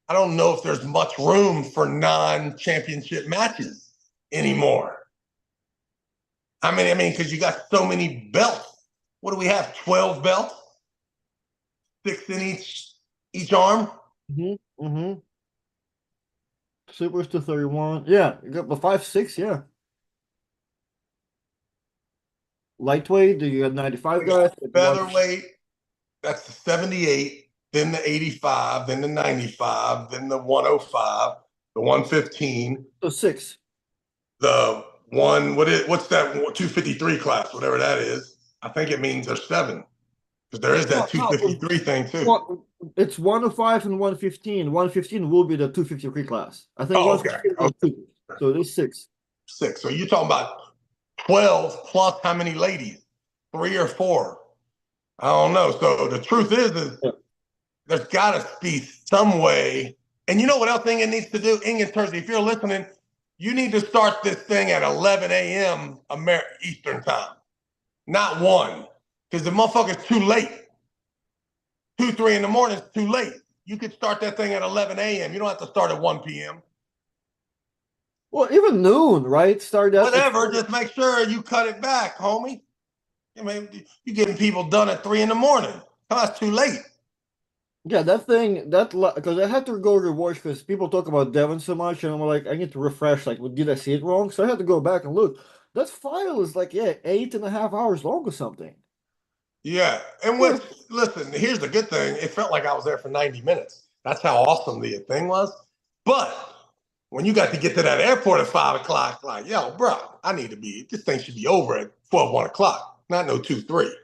don't know if there's much room for non-championship matches anymore. I mean, because you got so many belts. What do we have? 12 belts, 6 in each arm. Mm-hmm. Supers to 31. Yeah, you got the 5, 6. Yeah. Lightweight, you got 95 guys. Featherweight, that's the 78, then the 85, then the 95, then the 105, the 115. So 6. The what's that 253 class, whatever that is. I think it means there's 7. Because there is that 253 thing too. Well, it's 105 and 115. 115 will be the 253 class. I think 115 is 2. So it is 6. 6. So you're talking about 12 plus how many ladies? 3 or 4? I don't know. So the truth is there's got to be some way. And you know what else Ingen needs to do? Ingen Thursday, if you're listening, you need to start this thing at 11 a.m. Eastern time, not 1. Because the motherfucker's too late. 2, 3 in the morning is too late. You could start that thing at 11 a.m. You don't have to start at 1 p.m. Well, even noon, right? Start at whatever. Just make sure you cut it back, homie. I mean, you're getting people done at 3 in the morning. That's too late. Yeah, because I had to go rewatch because people talk about Devon so much, and I'm like, I need to refresh. Like, did I see it wrong? So I had to go back and look. That file is like, 8.5 hours long or something. Yeah, and listen, here's the good thing. It felt like I was there for 90 minutes. That's how awesome the thing was. But when you got to get to that airport at 5 o'clock, like, yo, bro, this thing should be over at 12, 1 o'clock, not no 2, 3.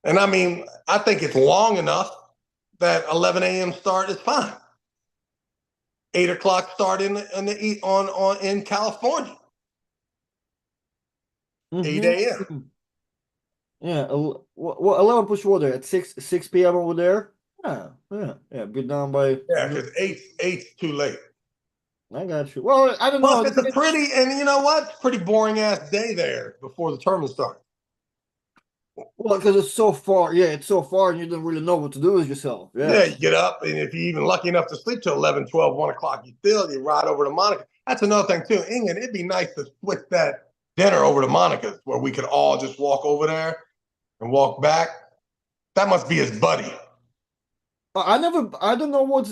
And I mean, I think it's long enough that 11 a.m. start is fine. 8 o'clock start in California. 8 a.m. Yeah, 11 push water at 6 p.m. over there. Yeah. Be done by. Yeah, because 8's too late. I got you. Well, I don't know. It's a and you know what? Pretty boring ass day there before the tournament starts. Well, because it's so far. Yeah, it's so far, and you don't really know what to do with yourself. Yeah, you get up, and if you're even lucky enough to sleep till 11, 12, 1 o'clock, you ride over to Monica. That's another thing, too. England, it'd be nice to switch that dinner over to Monica's where we could all just walk over there and walk back. That must be his buddy. I don't know what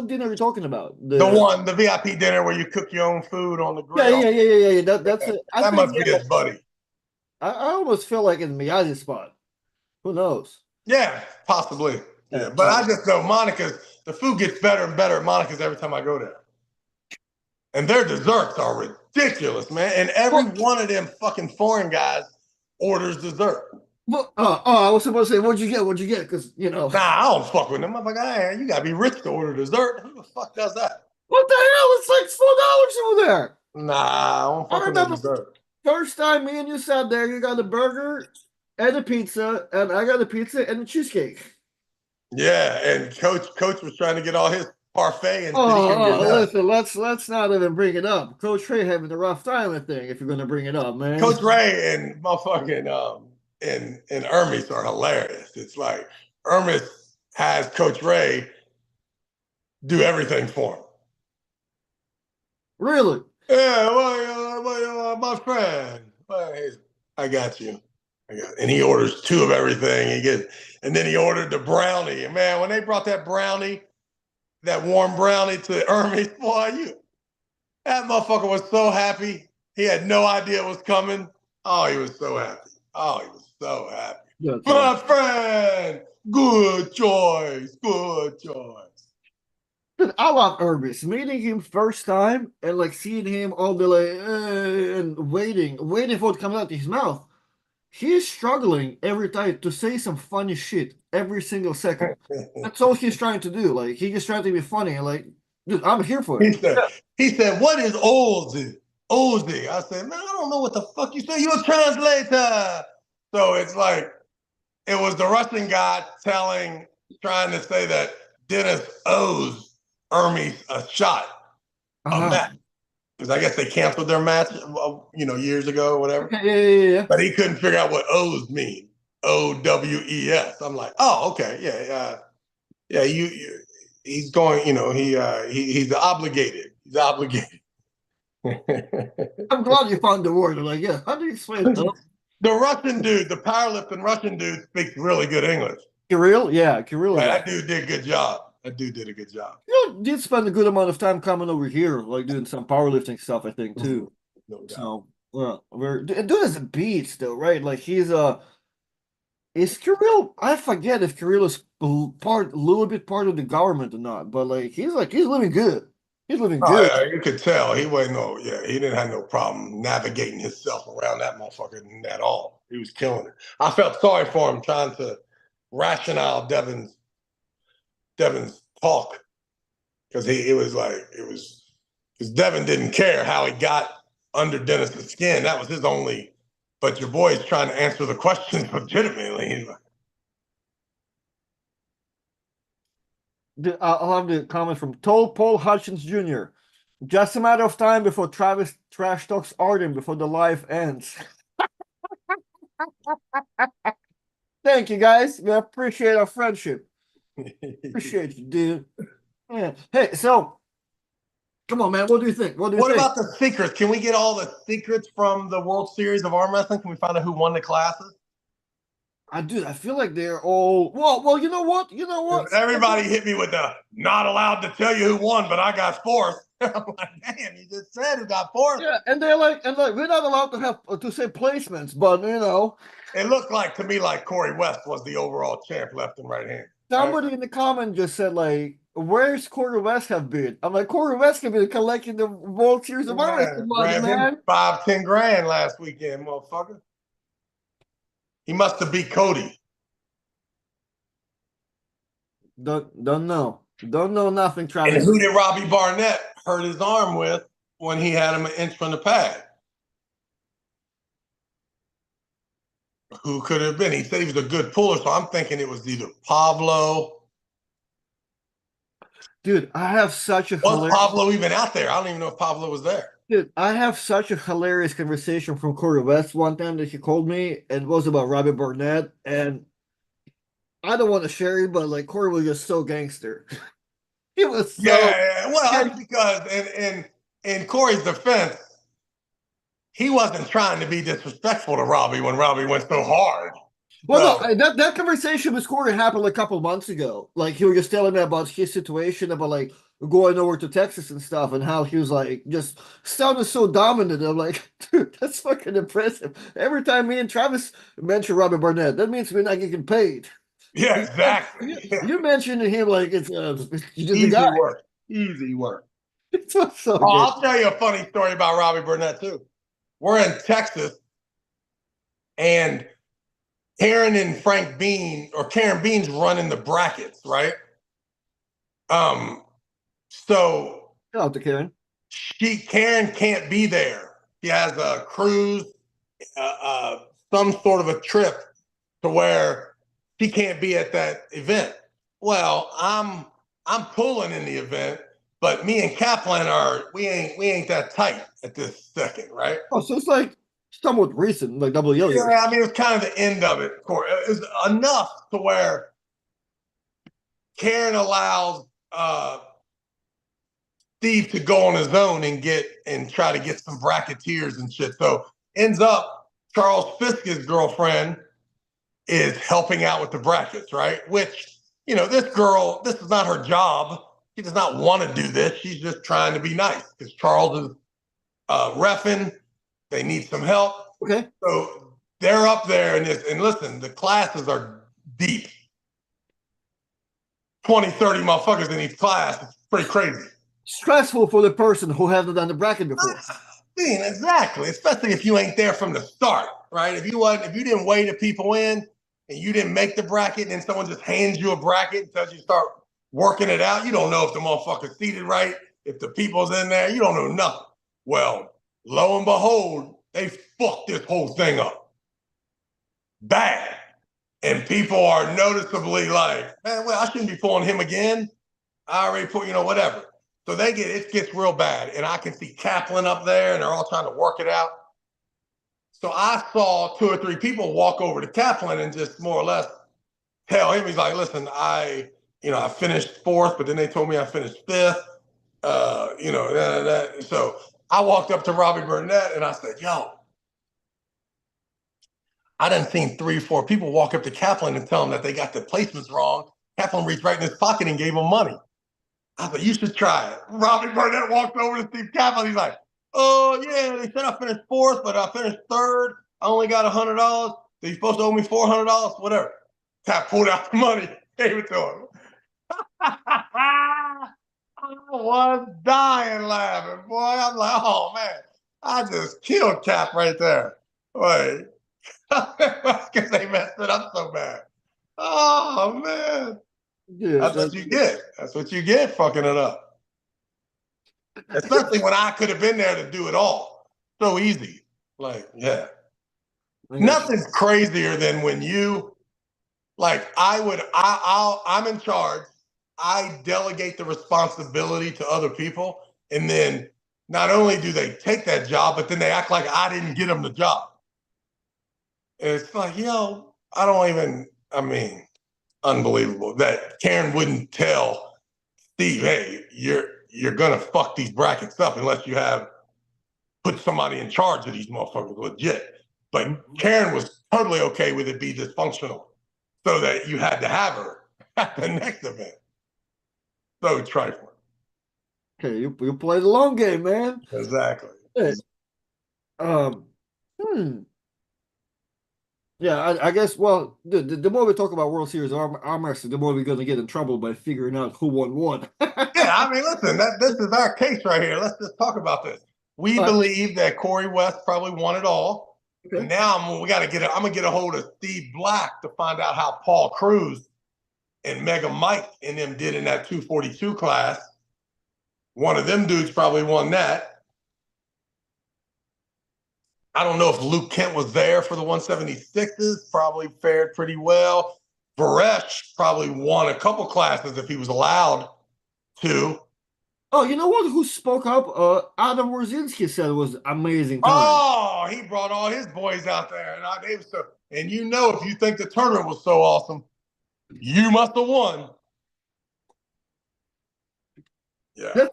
dinner you're talking about. The VIP dinner where you cook your own food on the grill. Yeah. That's it. That must be his buddy. I almost feel like it's Miyagi's spot. Who knows? Yeah, possibly. Yeah, but I just know the food gets better and better at Monica's every time I go there. And their desserts are ridiculous, man. And every one of them fucking foreign guys orders dessert. Well, I was supposed to say, what'd you get? Because, Nah, I don't fuck with them. I'm like, hey, you gotta be rich to order dessert. Who the fuck does that? What the hell? It's like $4 over there. Nah, I don't fuck with dessert. First time me and you sat there, you got a burger and a pizza, and I got a pizza and a cheesecake. Yeah, and Coach was trying to get all his parfait and listen, let's not even bring it up. Coach Ray having a rough time with thing if you're gonna bring it up, man. Coach Ray and motherfucking and Hermes are hilarious. It's like Hermes has Coach Ray do everything for him. Really? Yeah, well, my friend. I got you. And he orders 2 of everything. And then he ordered the brownie. And man, when they brought that warm brownie to Hermes, boy, that motherfucker was so happy. He had no idea it was coming. Oh, he was so happy. Yeah, my friend, good choice. Dude, I love Hermes. Meeting him first time and like seeing him all the and waiting for it to come out of his mouth. he's struggling every time to say some funny shit every single second. That's all he's trying to do. Like he's just trying to be funny. And like, dude, I'm here for He it. said, he said, what is Ozzy? Ozzy. I said, man, I don't know what the fuck you say. You're a translator. So it's like, it was the Russian guy trying to say that Dennis owes Hermes a shot, a match. Because I guess they canceled their match, years ago or whatever. Yeah. But he couldn't figure out what O's mean. Owes. I'm like, oh, okay, yeah. He's going. He's obligated. He's obligated. I'm glad you found the word. I'm like, yeah. How do you explain it? The Russian dude, the powerlifting Russian dude, speaks really good English. Kirill, yeah, Kirill. Yeah, that dude did a good job. That dude did a good job. Did spend a good amount of time coming over here, like doing some powerlifting stuff, I think, too. No doubt. So, well, dude is a beast, though, right? Like he's is Kirill? I forget if Kirill is a little bit part of the government or not, but like he's living good. He's living good. Yeah, you could tell he wasn't he didn't have no problem navigating himself around that motherfucker at all. He was killing it. I felt sorry for him trying to rationale Devon's talk because because Devon didn't care how he got under Dennis's skin. That was his only. But your boy's trying to answer the questions legitimately. I'll have the comment from Paul Hutchings Jr. Just a matter of time before Travis trash talks Arden before the live ends. Thank you, guys. We appreciate our friendship. Appreciate you, dude. Yeah. Hey, so come on, man. What do you think? What about the secrets? Can we get all the secrets from the World Series of Arm Wrestling? Can we find out who won the classes? I feel like they're all well. You know what? Everybody hit me with the not allowed to tell you who won, but I got fourth. I'm like, damn, you just said who got fourth. Yeah, and they're like, we're not allowed to say placements, but it looked to me like Corey West was the overall champ, left and right hand. Somebody in the comment just said like, "Where's Corey West have been?" I'm like, Corey West have been collecting the World Series of Arm Wrestling money, man. 5-10 grand last weekend, motherfucker. He must have beat Cody. Don't know. Don't know nothing, Travis. And who did Robbie Barnett hurt his arm with when he had him an inch from the pad? Who could it have been? He said he was a good puller, so I'm thinking it was either Pablo. Dude, I have such a Was Pablo even out there? I don't even know if Pablo was there. Dude, I have such a hilarious conversation from Corey West one time that he called me, and it was about Robbie Barnett, and I don't want to share it, but like Corey was just so gangster. He was so well, that's because in Corey's defense, he wasn't trying to be disrespectful to Robbie when Robbie went so hard. Well, no, that conversation with Corey happened a couple months ago. Like he was just telling me about his situation, about like going over to Texas and stuff, and how he was like just sounded so dominant. I'm like, dude, that's fucking impressive. Every time me and Travis mention Robbie Barnett, that means we're not getting paid. Yeah, exactly. You mentioned him like it's easy guy. Work. Easy work. So I'll tell you a funny story about Robbie Barnett too. We're in Texas, and Karen Bean's running the brackets, right? So shout out to Karen. Karen can't be there. She has a cruise, some sort of a trip to where she can't be at that event. Well, I'm pulling in the event, but me and Kaplan we ain't that tight at this second, right? Oh, so it's like somewhat recent, like WO. Yeah, I mean, it was kind of the end of it. It was enough to where Karen allows Steve to go on his own and try to get some bracketeers and shit. So ends up Charles Fisk's girlfriend is helping out with the brackets, right? Which, this girl, this is not her job. She does not want to do this. She's just trying to be nice because Charles is reffing. They need some help. Okay. So they're up there and listen, the classes are deep. 20, 30 motherfuckers in each class. It's pretty crazy. Stressful for the person who hasn't done the bracket before. Exactly. Especially if you ain't there from the start, right? If you didn't weigh the people in and you didn't make the bracket, and then someone just hands you a bracket and tells you to start working it out, you don't know if the motherfucker's seated right, if the people's in there, you don't know nothing. Well, lo and behold, they fucked this whole thing up. Bad. And people are noticeably like, man, well, I shouldn't be pulling him again. I already put, whatever. So it gets real bad. And I can see Kaplan up there and they're all trying to work it out. So I saw 2 or 3 people walk over to Kaplan and just more or less tell him, he's like, listen, I finished 4th, but then they told me I finished 5th. So I walked up to Robbie Barnett and I said, yo, I done seen 3 or 4 people walk up to Kaplan and tell him that they got the placements wrong. Kaplan reached right in his pocket and gave him money. I said, you should try it. Robbie Barnett walked over to Steve Kaplan. He's like, oh, yeah, they said I finished 4th, but I finished 3rd. I only got $100. So you're supposed to owe me $400, whatever. Tap pulled out the money, gave it to him. I was dying laughing, boy. I'm like, oh, man, I just killed Cap right there. Wait. That's because they messed it up so bad. Oh, man. Yeah, That's what you get. That's what you get fucking it up. Especially when I could have been there to do it all. So easy. Like, yeah. Nothing's crazier than when I'm in charge. I delegate the responsibility to other people. And then not only do they take that job, but then they act like I didn't get them the job. And it's like, unbelievable that Karen wouldn't tell Steve, hey, you're gonna fuck these brackets up unless you put somebody in charge of these motherfuckers legit. But Karen was totally okay with it be dysfunctional, so that you had to have her at the next event. So trifling. Okay, you play the long game, man. Exactly. Um, hmm. Yeah, I guess. Well, the more we talk about World Series arm wrestling, the more we're going to get in trouble by figuring out who won what. Yeah, listen, this is our case right here. Let's just talk about this. We believe that Corey West probably won it all. Okay. And now I'm gonna get a hold of Steve Black to find out how Paul Cruz and Mega Mike and them did in that 242 class. One of them dudes probably won that. I don't know if Luke Kent was there for the 176s, probably fared pretty well. Varesh probably won a couple classes if he was allowed to. Oh, you know what? Who spoke up? Adam Warzinski said it was amazing time. Oh, he brought all his boys out there. And if you think the tournament was so awesome, you must have won. Yeah.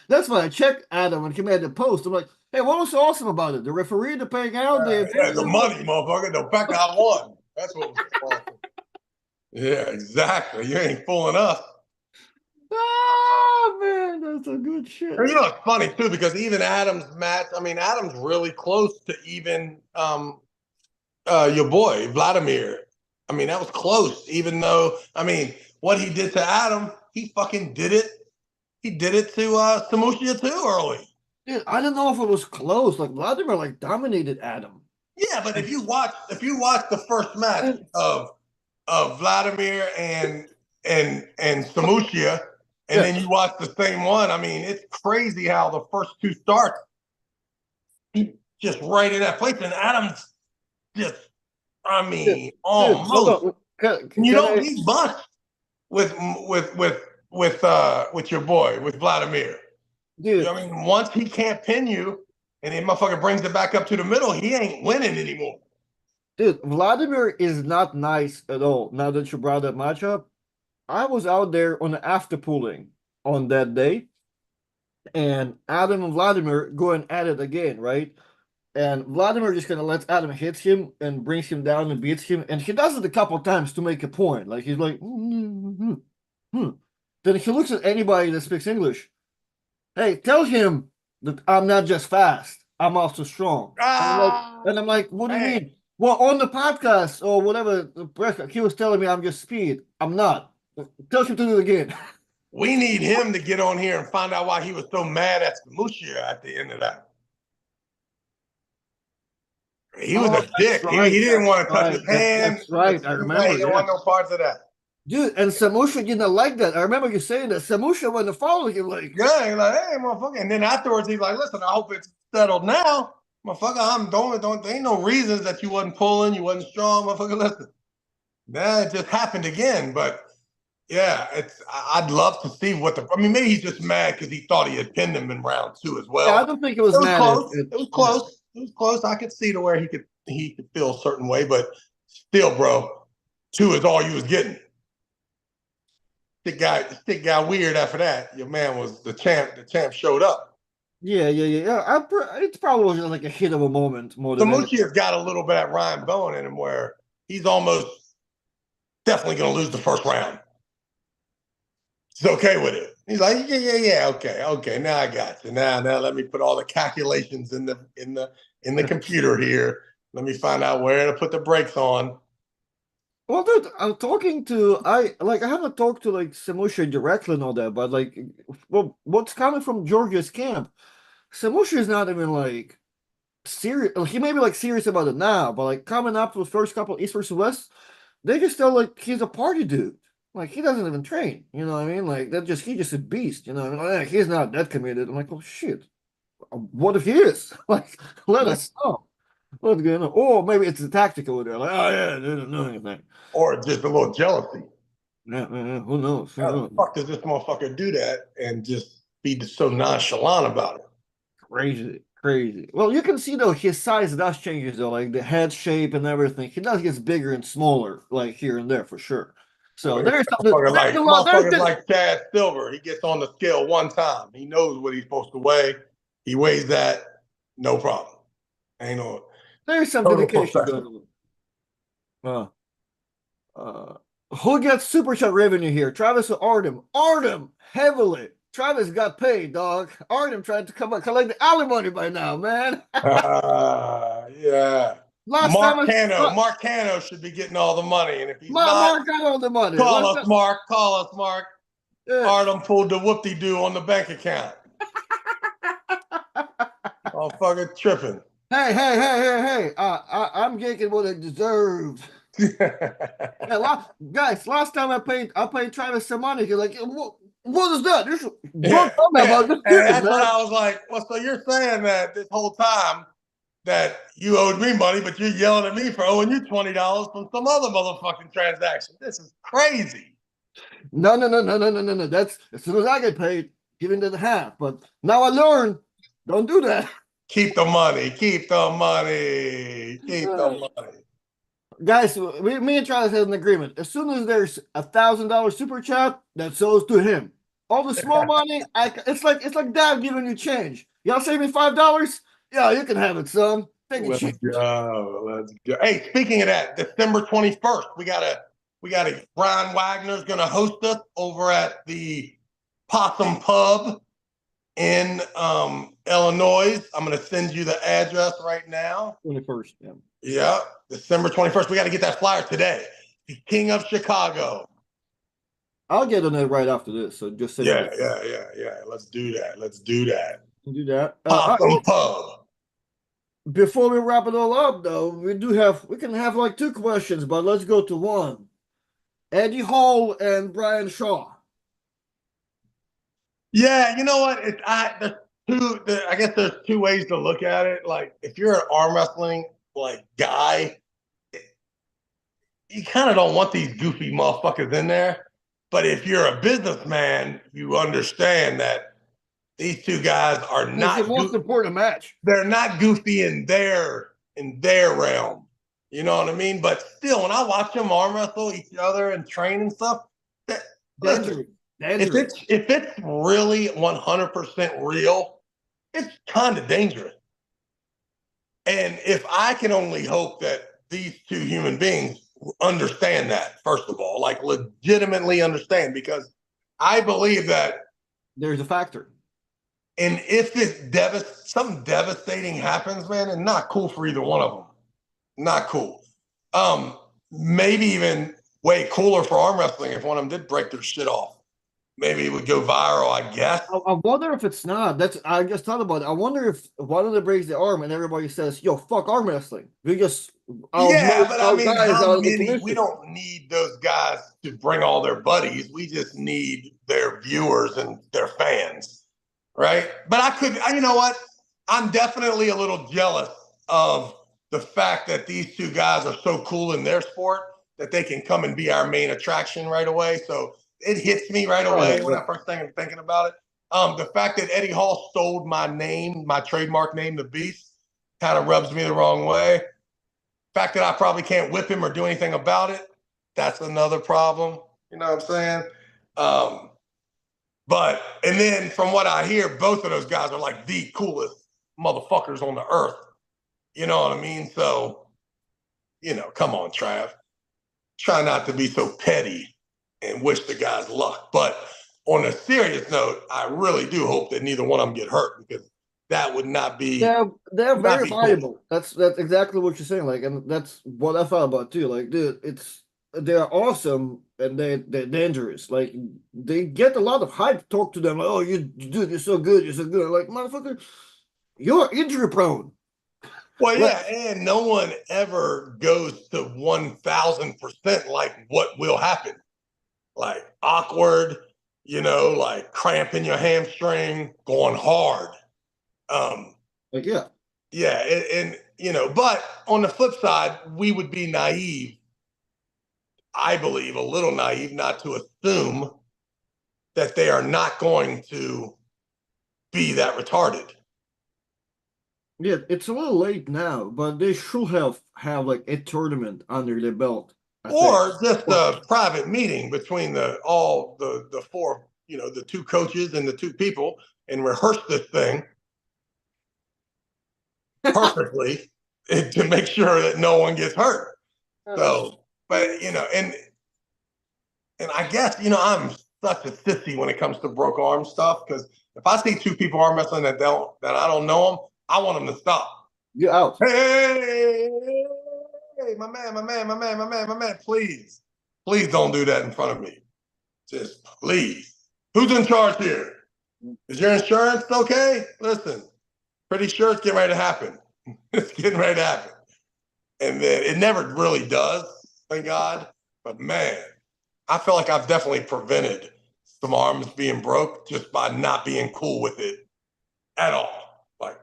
That's why I checked Adam when he made the post. I'm like, hey, what was so awesome about it? The referee, the paying out, the money, motherfucker. The fact I won. That's what was awesome. Yeah, exactly. You ain't fooling us. Oh man, that's a good shit. And it's funny too, because even Adam's match, Adam's really close to even your boy, Vladimir. That was close, even though, what he did to Adam, he fucking did it. He did it to Samushia too early. Dude, I don't know if it was close. Like Vladimir dominated Adam. Yeah, but if you watch the first match of Vladimir and Samushia, and then you watch the same one, it's crazy how the first 2 starts, he just right in that place, and Adam's just, almost. You don't need much with your boy, with Vladimir. Dude, once he can't pin you, and the motherfucker brings it back up to the middle, he ain't winning anymore. Dude, Vladimir is not nice at all. Now that you brought that matchup, I was out there on the after pooling on that day, and Adam and Vladimir going at it again, right? And Vladimir just kind of lets Adam hit him and brings him down and beats him, and he does it a couple times to make a point. Like he's like, Then he looks at anybody that speaks English. Hey, tell him that I'm not just fast. I'm also strong. And I'm like, what do you mean? Well, on the podcast or whatever, he was telling me I'm just speed. I'm not. Tell him to do it again. We need him to get on here and find out why he was so mad at Samushia at the end of that. He was Oh, a dick. that's right. He didn't That's want to touch right. his hands. That's right. I He remember. didn't Yeah. want no parts of that. Dude, and Samusha didn't like that. I remember you saying that. Samusha went to follow him like, Yeah, he's like, hey, motherfucker. And then afterwards, he's like, listen, I hope it's settled now. Motherfucker, there ain't no reasons that you wasn't pulling, you wasn't strong, motherfucker. Listen. Nah, it just happened again. But yeah, I'd love to see maybe he's just mad because he thought he had pinned him in round 2 as yeah, I well. don't think it It was was mad. close. It was Yeah. close. It was close. I could see to where he could feel a certain way, but still, bro, 2 is all you was getting. Stick got weird after that. Your man was the champ. The champ showed up. Yeah. It's probably just like a hit of a moment more than anything. Samucci has got a little bit of Ryan Bowen in him where he's almost definitely going to lose the first round. He's okay with it. He's like, yeah, okay. Now I got you. Now let me put all the calculations in the computer here. Let me find out where to put the brakes on. Well, dude, I haven't talked to like Samusha directly and all that, but like, well, what's coming from Georgia's camp? Samusha is not even like serious. He may be like serious about it now, but like coming up to the first couple East versus West, they just tell like he's a party dude. Like he doesn't even train. You know what I mean? Like he's just a beast. You know what I mean? Like, he's not that committed. I'm like, oh shit. What if he is? Like, let us know. What's going on? Or maybe it's a tactical there. Like, oh yeah, they don't know anything. Or just a little jealousy. Yeah, who knows? How the fuck does this motherfucker do that and just be so nonchalant about it? Crazy. Well, you can see though his size does changes though, like the head shape and everything. He does get bigger and smaller, like here and there for sure. So there's something. There's a lot. Motherfuckers like Chad Silver. He gets on the scale one time. He knows what he's supposed to weigh. He weighs that, no problem. Ain't no There's some total dedication perfection. going on. Who gets super chat revenue here? Travis or Artem? Artem heavily. Travis got paid, dog. Artem tried to come and collect the alimony by now, man. Yeah. Last time Mark Cano should be getting all the money. And if he's not, Mark got all the money. call us, Mark. Yeah. Artem pulled the whoop-de-doo on the bank account. I'm fucking tripping. Hey. I'm getting what I deserve. Yeah, guys, last time I paid Travis some money. He's like, what is that? This Yeah, about this and that's man. what I was like. Well, so you're saying that this whole time that you owed me money, but you're yelling at me for owing you $20 from some other motherfucking transaction. This is crazy. No. That's as soon as I get paid, give him the half. But now I learn, don't do that. Keep the money. Keep the money. Guys, me and Travis had an agreement. As soon as there's $1,000 super chat, that goes to him. All the small money, it's like dad giving you change. Y'all save me $5? Yeah, you can have it, son. Let's go. Hey, speaking of that, December 21st, we got Brian Wagner's gonna host us over at the Possum Pub in Illinois. I'm gonna send you the address right now. 21st, yeah. Yeah, December 21st. We got to get that flyer today. The King of Chicago. I'll get on it right after this. So just send Yeah. Let's do that. Do that. Possum Pub. Before we wrap it all up, though, we can have like 2 questions, but let's go to one. Eddie Hall and Brian Shaw. Yeah, you know what? I guess there's 2 ways to look at it. Like, if you're an arm wrestling guy, you kind of don't want these goofy motherfuckers in there. But if you're a businessman, you understand that these 2 guys are not the most important match. They're not goofy in their realm. You know what I mean? But still, when I watch them arm wrestle each other and train and stuff, Dangerous. If it's really 100% real, it's kind of dangerous. And if I can only hope that these 2 human beings understand that, first of all, like legitimately understand, because I believe that there's a factor. And if something devastating happens, man, and not cool for either one of them. Not cool. Maybe even way cooler for arm wrestling if one of them did break their shit off. maybe it would go viral, I guess. I wonder if it's not. I just thought about it. I wonder if one of them breaks the arm and everybody says, "Yo, fuck arm wrestling." We just Yeah, outmode but I our mean, guys how out of the many? We commission. don't need those guys to bring all their buddies. We just need their viewers and their fans, right? But you know what? I'm definitely a little jealous of the fact that these two guys are so cool in their sport that they can come and be our main attraction right away. So it hits me right away when I first thing I'm thinking about it. The fact that Eddie Hall stole my name, my trademark name, the Beast, kind of rubs me the wrong way. Fact that I probably can't whip him or do anything about it, that's another problem. You know what I'm saying? And then from what I hear, both of those guys are like the coolest motherfuckers on the earth. You know what I mean? So, come on, Trav. Try not to be so petty and wish the guys luck. But on a serious note, I really do hope that neither one of them get hurt, because that would not be They're not very be cool. valuable. That's exactly what you're saying. Like, and that's what I thought about too. Like, dude, they're awesome and they're dangerous. Like, they get a lot of hype. Talk to them like, "Oh, dude, you're so good, you're so good." Like, motherfucker, you're injury prone. Well, Like, yeah, and no one ever goes to 1000% like what will happen. Like awkward, like cramping your hamstring, going hard. Um, yeah. yeah, but on the flip side, we would be naive, I believe, a little naive, not to assume that they are not going to be that retarded. Yeah, it's a little late now, but they should have like a tournament under their belt, I think. Or just a private meeting between the four, the two coaches and the two people, and rehearse this thing perfectly to make sure that no one gets hurt. So, but and I guess I'm such a sissy when it comes to broke arm stuff, because if I see two people arm wrestling that I don't know them, I want them to stop. You're out. Hey, my man, my man, my man, my man, my man, please, please don't do that in front of me. Just please. Who's in charge here? Is your insurance okay? Listen, pretty sure it's getting ready to happen. It's getting ready to happen. And then it never really does, thank God. But man, I feel like I've definitely prevented some arms being broke just by not being cool with it at all. Like,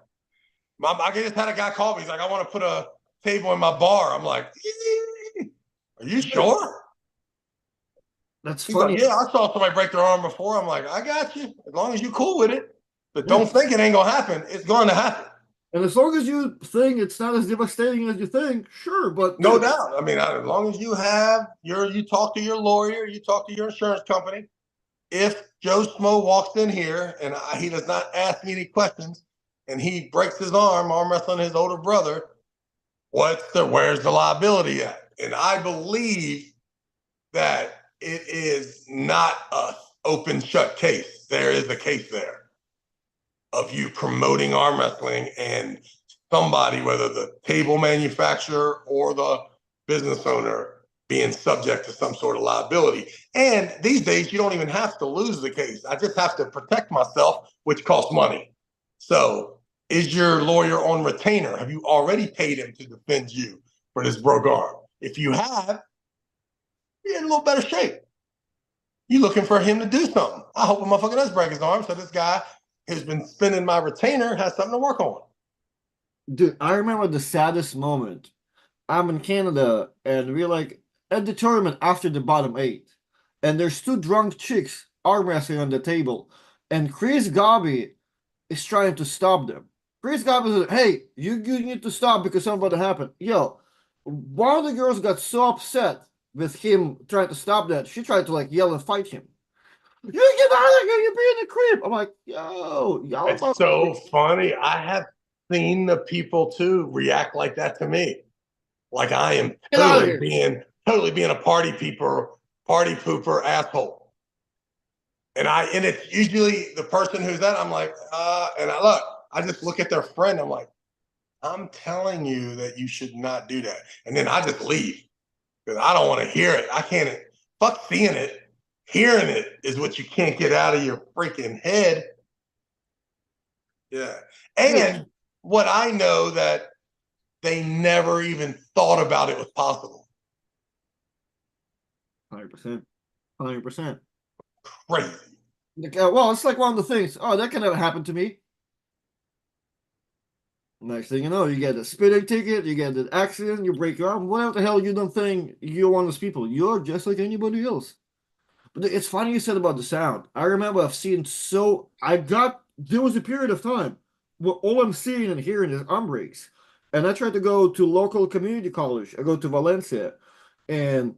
I just had a guy call me. He's like, "I want to put a table in my bar." I'm like, "Are you sure?" That's He's like, funny. "Yeah, I saw somebody break their arm before." I'm like, "I got you. As long as you're cool with it. But don't think it ain't going to happen. It's going to happen." And as long as you think it's not as devastating as you think, sure, but No doubt. I mean, as long as you talk to your lawyer, you talk to your insurance company. If Joe Smo walks in here and he does not ask me any questions, and he breaks his arm wrestling his older brother, where's the liability at? And I believe that it is not a open shut case. There is a case there of you promoting arm wrestling and somebody, whether the table manufacturer or the business owner, being subject to some sort of liability. And these days, you don't even have to lose the case. I just have to protect myself, which costs money. So, is your lawyer on retainer? Have you already paid him to defend you for this broke arm? If you have, you're in a little better shape. You're looking for him to do something. I hope a motherfucker does break his arm, so this guy who's been spending my retainer has something to work on. dude, I remember the saddest moment. I'm in Canada and we're like at the tournament after the bottom eight, and there's two drunk chicks arm wrestling on the table, and Chris Gobby is trying to stop them. Chris Gobby says, "Hey, you need to stop because something about to happen." Yo, one of the girls got so upset with him trying to stop that, she tried to like yell and fight him. "You get out of here! You're being a creep!" I'm like, yo, y'all It's about so funny. I have seen the people too react like that to me. Like I am get out of here. totally being a party pooper asshole. And it's usually the person who's that. I'm like, I just look at their friend. I'm like, I'm telling you that you should not do that. And then I just leave because I don't want to hear it. I can't fuck seeing it. Hearing it is what you can't get out of your freaking head. Yeah. And Yeah. what I know that they never even thought about it was possible. 100%. 100%. Crazy. Well, it's like one of the things. Oh, that can never happen to me. Next thing you know, you get a speeding ticket, you get an accident, you break your arm, whatever the hell you don't think you're one of those people. You're just like anybody else. But it's funny you said about the sound. I remember I've seen there was a period of time where all I'm seeing and hearing is arm breaks. And I tried to go to local community college. I go to Valencia, and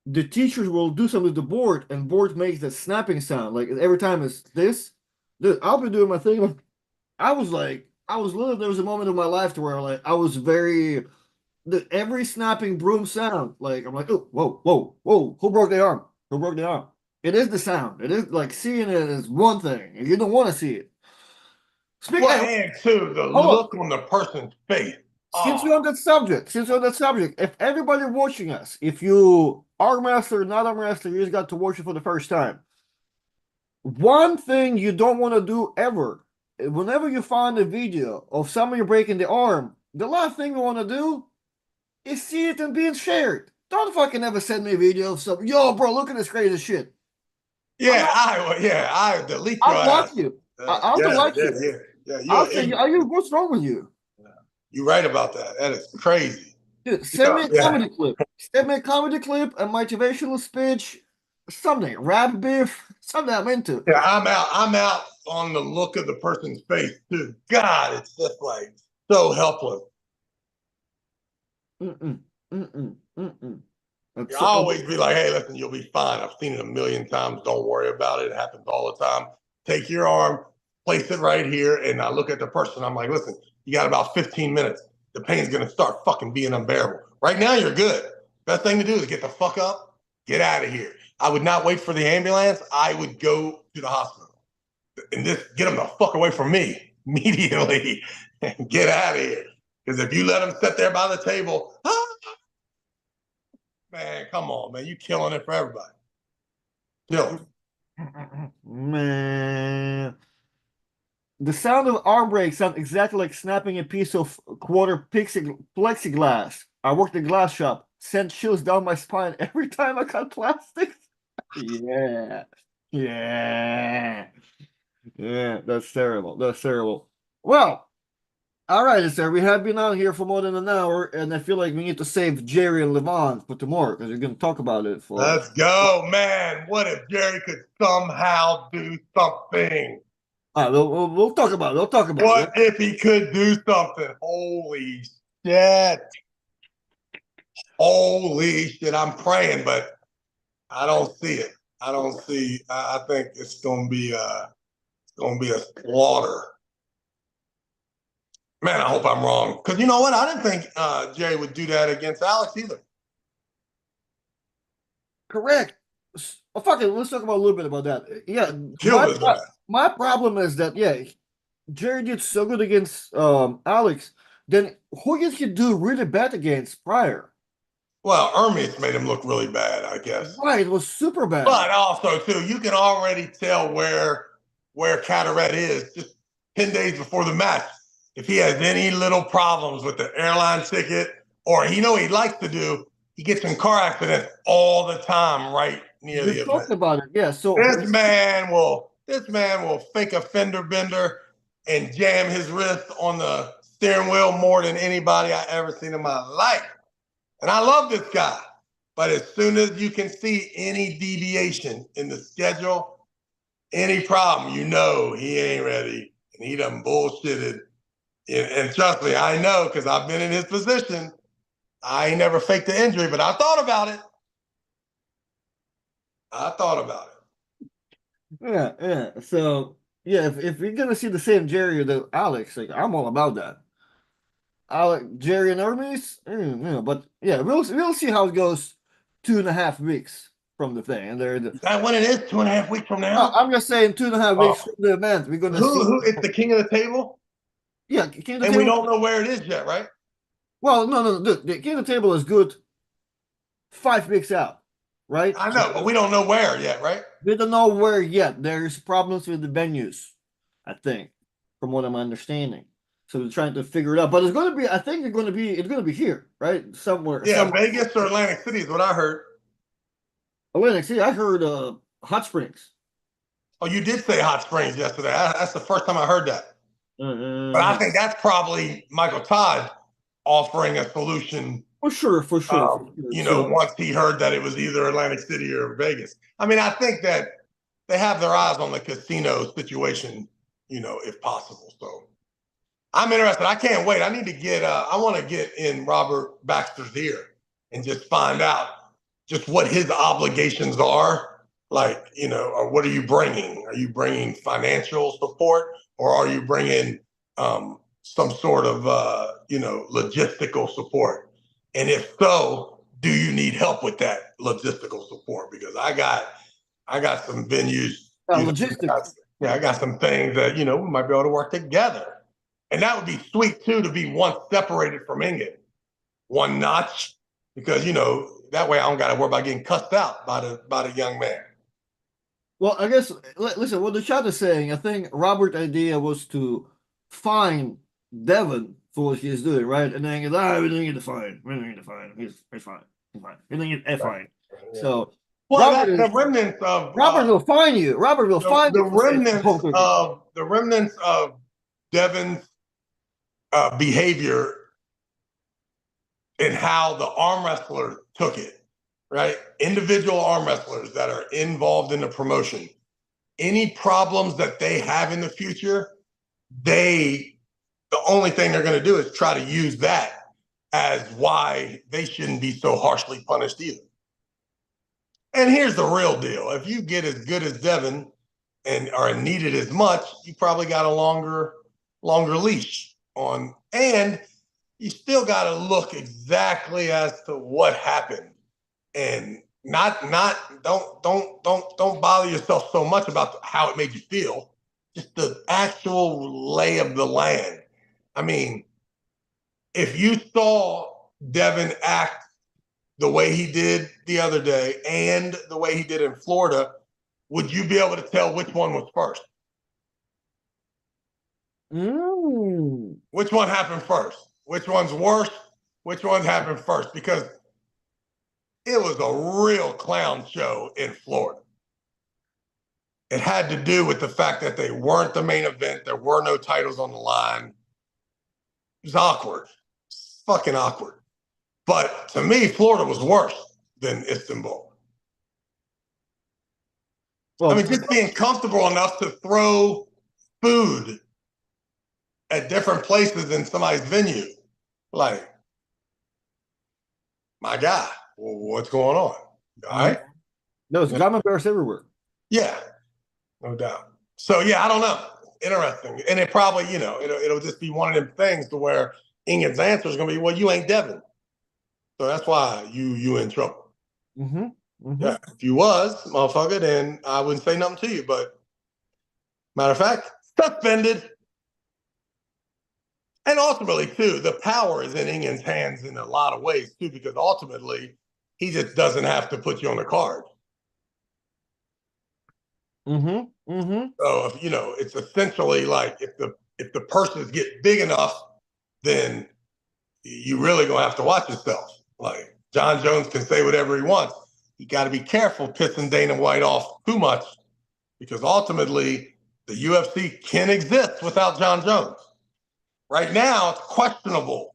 the teachers will do something with the board, and board makes that snapping sound. Like every time it's this, I'll be doing my thing. There was a moment in my life to where like I was every snapping broom sound. Like I'm like, oh, whoa, whoa, whoa, who broke the arm? Who broke the arm? It is the sound. It is like seeing it is one thing, and you don't want to see it. Well, and too, the Hold on. look on the person's face. Since we're on that subject, if everybody watching us, if you are master, not a master, you just got to watch it for the first time. One thing you don't want to do ever, whenever you find a video of somebody breaking the arm, the last thing you want to do is see it and being shared. Don't fucking ever send me a video of something. Yo, bro, look at this crazy shit. I delete your I'll block ass. you. I'll delete you. I'll say, what's wrong with you? You're right about that. That is crazy. Dude, send me a comedy clip. Send me a comedy clip, a motivational speech, something, rap beef, something I'm into. Yeah, I'm out on the look of the person's face too. God, it's just like so helpless. I always be like, hey, listen, you'll be fine. I've seen it a million times. Don't worry about it. It happens all the time. Take your arm, place it right here, and I look at the person. I'm like, listen, you got about 15 minutes. The pain's gonna start fucking being unbearable. Right now, you're good. Best thing to do is get the fuck up, get out of here. I would not wait for the ambulance. I would go to the hospital and just get them the fuck away from me immediately and get out of here. Because if you let them sit there by the table, man, come on, man, you killing it for everybody. Killing. Man. The sound of arm break sounds exactly like snapping a piece of quarter plexiglass. I worked in a glass shop. Sent chills down my spine every time I cut plastics. Yeah. Yeah. Yeah, that's terrible. That's terrible. Well, all right, sir. We have been on here for more than an hour, and I feel like we need to save Jerry and Levon for tomorrow because we're going to talk about it for. Let's go, man. What if Jerry could somehow do something? All right, we'll talk about it. We'll talk about what it. If he could do something? Holy shit. Holy shit. I'm praying, but I don't see it. I think it's gonna be a slaughter. Man, I hope I'm wrong. Because you know what? I didn't think Jerry would do that against Alex either. Correct. Oh, fuck it. Let's talk about a little bit about that. Yeah. My problem is that, yeah, Jerry did so good against Alex. Then who did he do really bad against prior? Well, Hermes made him look really bad, I guess. Right, it was super bad. But also, too, you can already tell where Cadorette is just 10 days before the match. If he has any little problems with the airline ticket, or he likes to do, he gets in car accidents all the time right near the event. Talked about it, yeah. So this man will fake a fender bender and jam his wrist on the steering wheel more than anybody I ever seen in my life. And I love this guy. But as soon as you can see any deviation in the schedule, any problem, he ain't ready. And he done bullshitted. And trust me, I know because I've been in his position. I ain't never faked the injury, but I thought about it. Yeah. So, yeah, if you're going to see the same Jerry that Alex, like, I'm all about that. Jerry and Hermes, but yeah, we'll see how it goes 2.5 weeks from the thing. And is that when it is? 2.5 weeks from now? I'm just saying 2.5 weeks from the event. We're gonna see who it's the king of the table. Yeah, king of the and table. We don't know where it is yet, right? Well, no. The king of the table is good 5 weeks out. right? I know, but we don't know where yet, right? We don't know where yet. There's problems with the venues, I think, from what I'm understanding. So they're trying to figure it out. But it's going to be, I think it's going to be here, right? Somewhere, Yeah, Vegas or Atlantic City is what I heard. Atlantic City. I heard Hot Springs. Oh, you did say Hot Springs yesterday. That's the first time I heard that. But I Uh, think that's probably Michael Todd offering a solution. for sure, for sure, for sure. You know, So, once he heard that it was either Atlantic City or Vegas. I mean, I think that they have their eyes on the casino situation, you know, if possible. So I'm interested. I can't wait. I need to get, I want to get in Robert Baxter's ear and just find out just what his obligations are. Like, you know, or what are you bringing? Are you bringing financial support, or are you bringing some sort of, you know, logistical support? And if so, do you need help with that logistical support? Because I got some venues. logistics. Yeah, I got some things that, you know, we might be able to work together. And that would be sweet too, to be one separated from England, one notch, because, you know, that way I don't got to worry about getting cussed out by the young man. Well, I guess listen. What the chat is saying, I think Robert's idea was to fine Devon for what he's doing, right? And then he's we don't need to fine. We don't need to fine. He's fine. He's fine. We don't need a fine. Yeah. So Well, that's the remnants of Robert will fine you. Robert will fine the you. remnants of Devon's behavior and how the arm wrestlers took it, right? Individual arm wrestlers that are involved in the promotion, any problems that they have in the future, the only thing they're going to do is try to use that as why they shouldn't be so harshly punished either. And here's the real deal. If you get as good as Devon and are needed as much, you probably got a longer leash on, and you still got to look exactly as to what happened, and don't bother yourself so much about how it made you feel. Just the actual lay of the land. I mean, if you saw Devon act the way he did the other day and the way he did in Florida, would you be able to tell which one was first? Which one happened first? Which one's worse? Which one happened first? Because it was a real clown show in Florida. It had to do with the fact that they weren't the main event. There were no titles on the line. It was awkward. Fucking awkward. But to me, Florida was worse than Istanbul. Well, I mean, just being comfortable enough to throw food at different places in somebody's venue. Like, my God, what's going on? All right. No, it's gamma bears everywhere. Yeah, no doubt. So yeah, I don't know. Interesting. And it probably, you know, it'll just be one of them things to where Ingrid's answer is gonna be, well, you ain't Devon. So that's why you in trouble. Yeah, if you was, motherfucker, then I wouldn't say nothing to you. But matter of fact, suspended. And ultimately, too, the power is in Ingrid's hands in a lot of ways, too, because ultimately, he just doesn't have to put you on the card. So, you know, it's essentially like if the purses get big enough, then you really gonna have to watch yourself. Like, John Jones can say whatever he wants. You got to be careful pissing Dana White off too much, because ultimately the UFC can exist without John Jones. Right now, it's questionable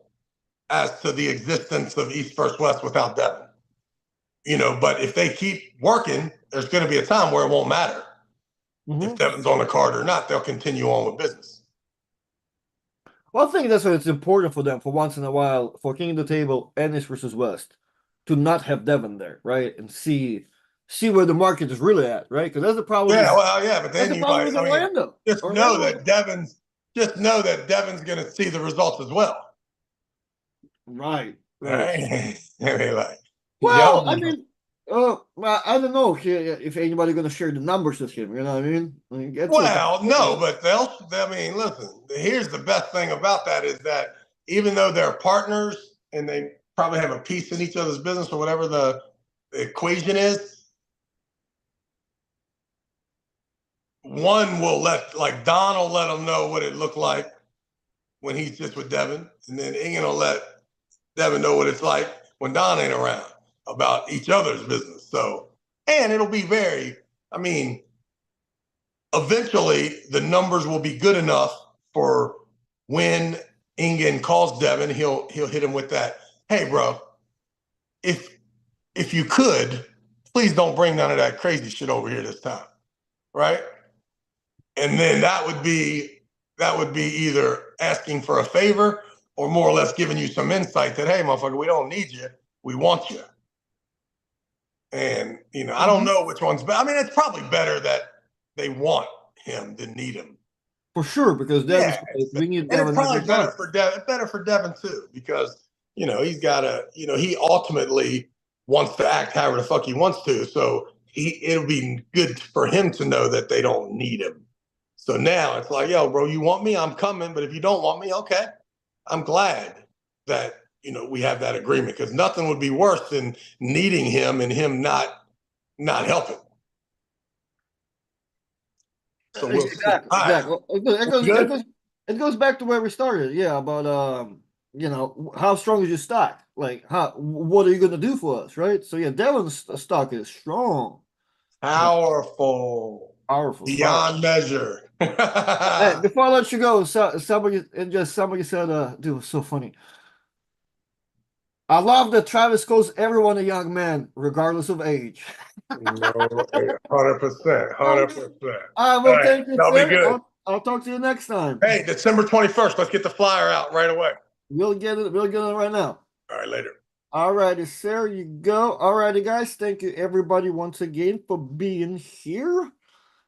as to the existence of East vs. West without Devon. You know, but if they keep working, there's going to be a time where it won't matter. If Devon's on the card or not, they'll continue on with business. Well, I think that's why it's important for them, for once in a while, for King of the Table and East vs. West, to not have Devon there, right? And see where the market is really at, right? Because that's the problem. Yeah, well, yeah, but then you might, Orlando. Just know that Devon's going to see the results as well. Right. I mean, like, well, I mean, I don't know if anybody's going to share the numbers with him. You know what I mean? Well, no, but I mean, listen, here's the best thing about that is that even though they're partners and they probably have a piece in each other's business or whatever the the equation is, one will like Don will let him know what it looked like when he's just with Devon, and then Ingen will let Devon know what it's like when Don ain't around about each other's business. So, and it'll be eventually the numbers will be good enough for when Ingen calls Devon, he'll hit him with that, hey bro, if you could, please don't bring none of that crazy shit over here this time. Right? And then that would be either asking for a favor or more or less giving you some insight that, hey, motherfucker, we don't need you. We want you. And, I don't know which one's better. I mean, it's probably better that they want him than need him. For sure, because Devon's we need Devon. And it's probably better for Devon too, because, he's got to, he ultimately wants to act however the fuck he wants to. So it'll be good for him to know that they don't need him. So now it's like, yo, bro, you want me? I'm coming. But if you don't want me, okay. I'm glad that, we have that agreement, because nothing would be worse than needing him and him not helping. So exactly. It goes back to where we started. Yeah, about how strong is your stock? Like, what are you going to do for us, right? So yeah, Devon's stock is strong, powerful, beyond measure. Hey, before I let you go, somebody said, dude, it was so funny. I love that Travis calls everyone a young man, regardless of age. No, 100%. All right, well, thank you, that'll sir. be good. I'll talk to you next time. Hey, December 21st. Let's get the flyer out right away. We'll get it right now. All right, later. All righty, sir, you go. All righty, guys. Thank you, everybody, once again for being here.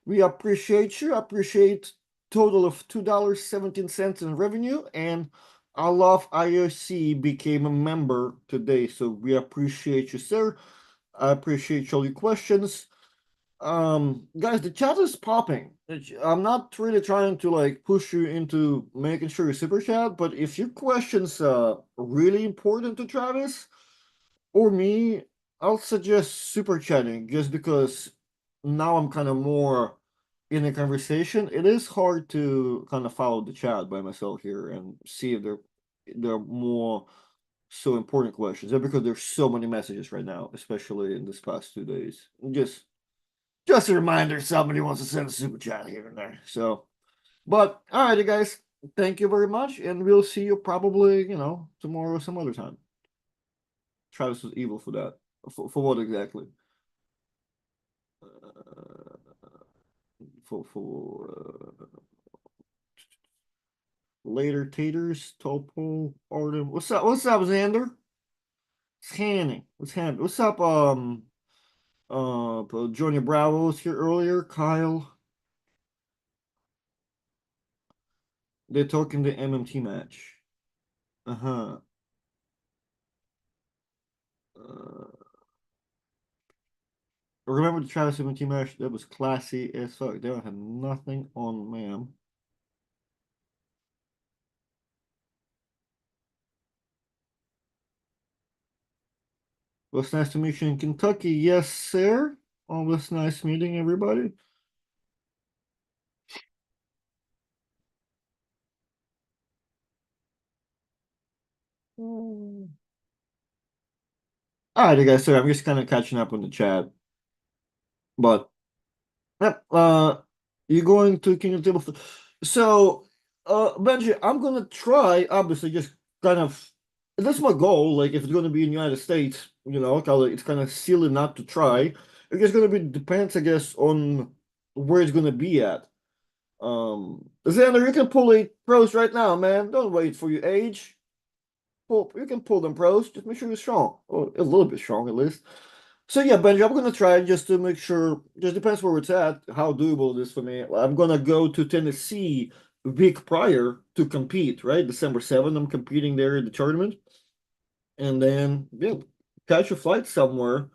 We appreciate you. Appreciate total of $2.17 in revenue, and I love IOC became a member today, so we appreciate you, sir. I appreciate all your questions. Guys, the chat is popping. I'm not really trying to like push you into making sure you super chat, but if your questions are really important to Travis or me, I'll suggest super chatting, just because now I'm kind of more in a conversation. It is hard to kind of follow the chat by myself here and see if there are more so important questions. Yeah, because there's so many messages right now, especially in this past 2 days. Just a reminder, somebody wants to send a super chat here and there. So, but all righty, guys, thank you very much, and we'll see you probably, tomorrow or some other time. Travis was evil for that. For what exactly? Later taters, Topo, Artem. What's up, Xander? What's happening? What's up, Junior Bravo was here earlier. Kyle. They're talking the MMT match. Remember the Travis MMT match? That was classy as fuck. They don't have nothing on ma'am. Well, it's nice to meet you in Kentucky. Yes, sir. Always nice meeting everybody. All right, guys. Sorry, I'm just kind of catching up on the chat. But, you're going to King of the Table. So, Benji, I'm gonna try. Obviously, just kind of. That's my goal. Like, if it's gonna be in the United States, it's kind of silly not to try. It's just gonna be depends, I guess, on where it's gonna be at. Xander, you can pull 8 pros right now, man. Don't wait for your age. You can pull them pros. Just make sure you're strong, or a little bit strong at least. So yeah, Benji, I'm gonna try just to make sure. Just depends where it's at, how doable it is for me. I'm gonna go to Tennessee a week prior to compete. Right, December 7th, I'm competing there in the tournament, and then catch a flight somewhere.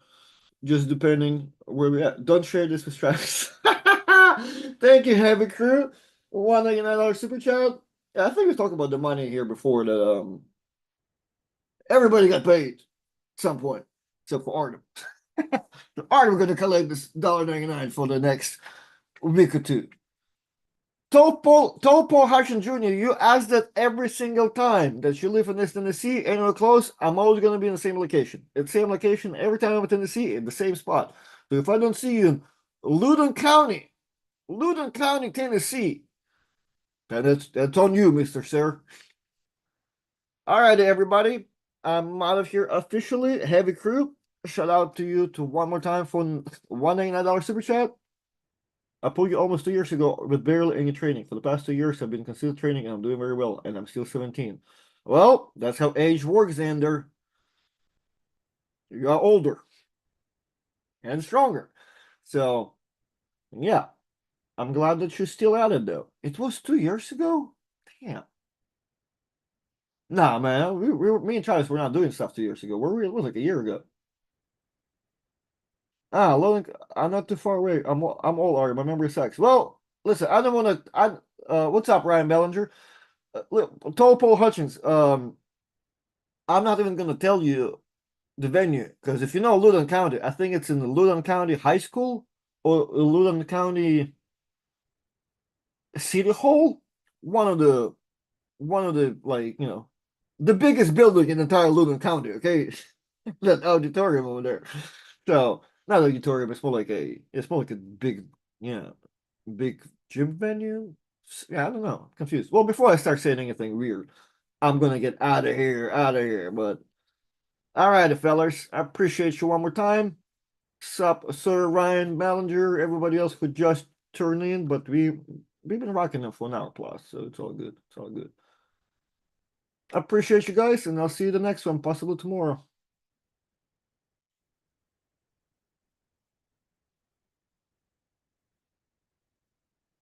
Just depending where we at. Don't share this with Travis. Thank you, Heavy Crew. $199 super chat. Yeah, I think we talked about the money here before that everybody got paid at some point, except for Artem. All right, we're gonna collect this $1.99 for the next week or two. Topo Hutchings Jr., you ask that every single time that you live in this Tennessee, anywhere close, I'm always gonna be in the same location. It's the same location every time I'm in Tennessee, in the same spot. So if I don't see you in Loudoun County, Tennessee, then that's on you, Mr. Sir. All right, everybody. I'm out of here officially. Heavy crew. Shout out to you to one more time for $199 super chat. I pulled you almost 2 years ago with barely any training. For the past 2 years, I've been consistent training and I'm doing very well, and I'm still 17. Well, that's how age works, Xander. You got older and stronger. So, yeah, I'm glad that you're still at it, though. It was 2 years ago? Damn. Nah, man, me and Travis were not doing stuff 2 years ago. It was like a year ago. Ah, Logan, I'm not too far away. I'm all right. My memory sucks. Well, listen, I don't want to. What's up, Ryan Bellinger? Told Paul Hutchings. I'm not even gonna tell you the venue because if you know Loudoun County, I think it's in the Loudoun County High School or Loudoun County City Hall. One of the like the biggest building in the entire Loudoun County. Okay, that auditorium over there. So not auditorium. It's more like a big yeah big gym venue. Yeah, I don't know. Confused. Well, before I start saying anything weird, I'm gonna get out of here, But all right, fellas, I appreciate you one more time. Sup, Sir Ryan Ballinger, everybody else who just turned in, but we've been rocking them for an hour plus, so it's all good. It's all good. I appreciate you guys, and I'll see you the next one, possibly tomorrow.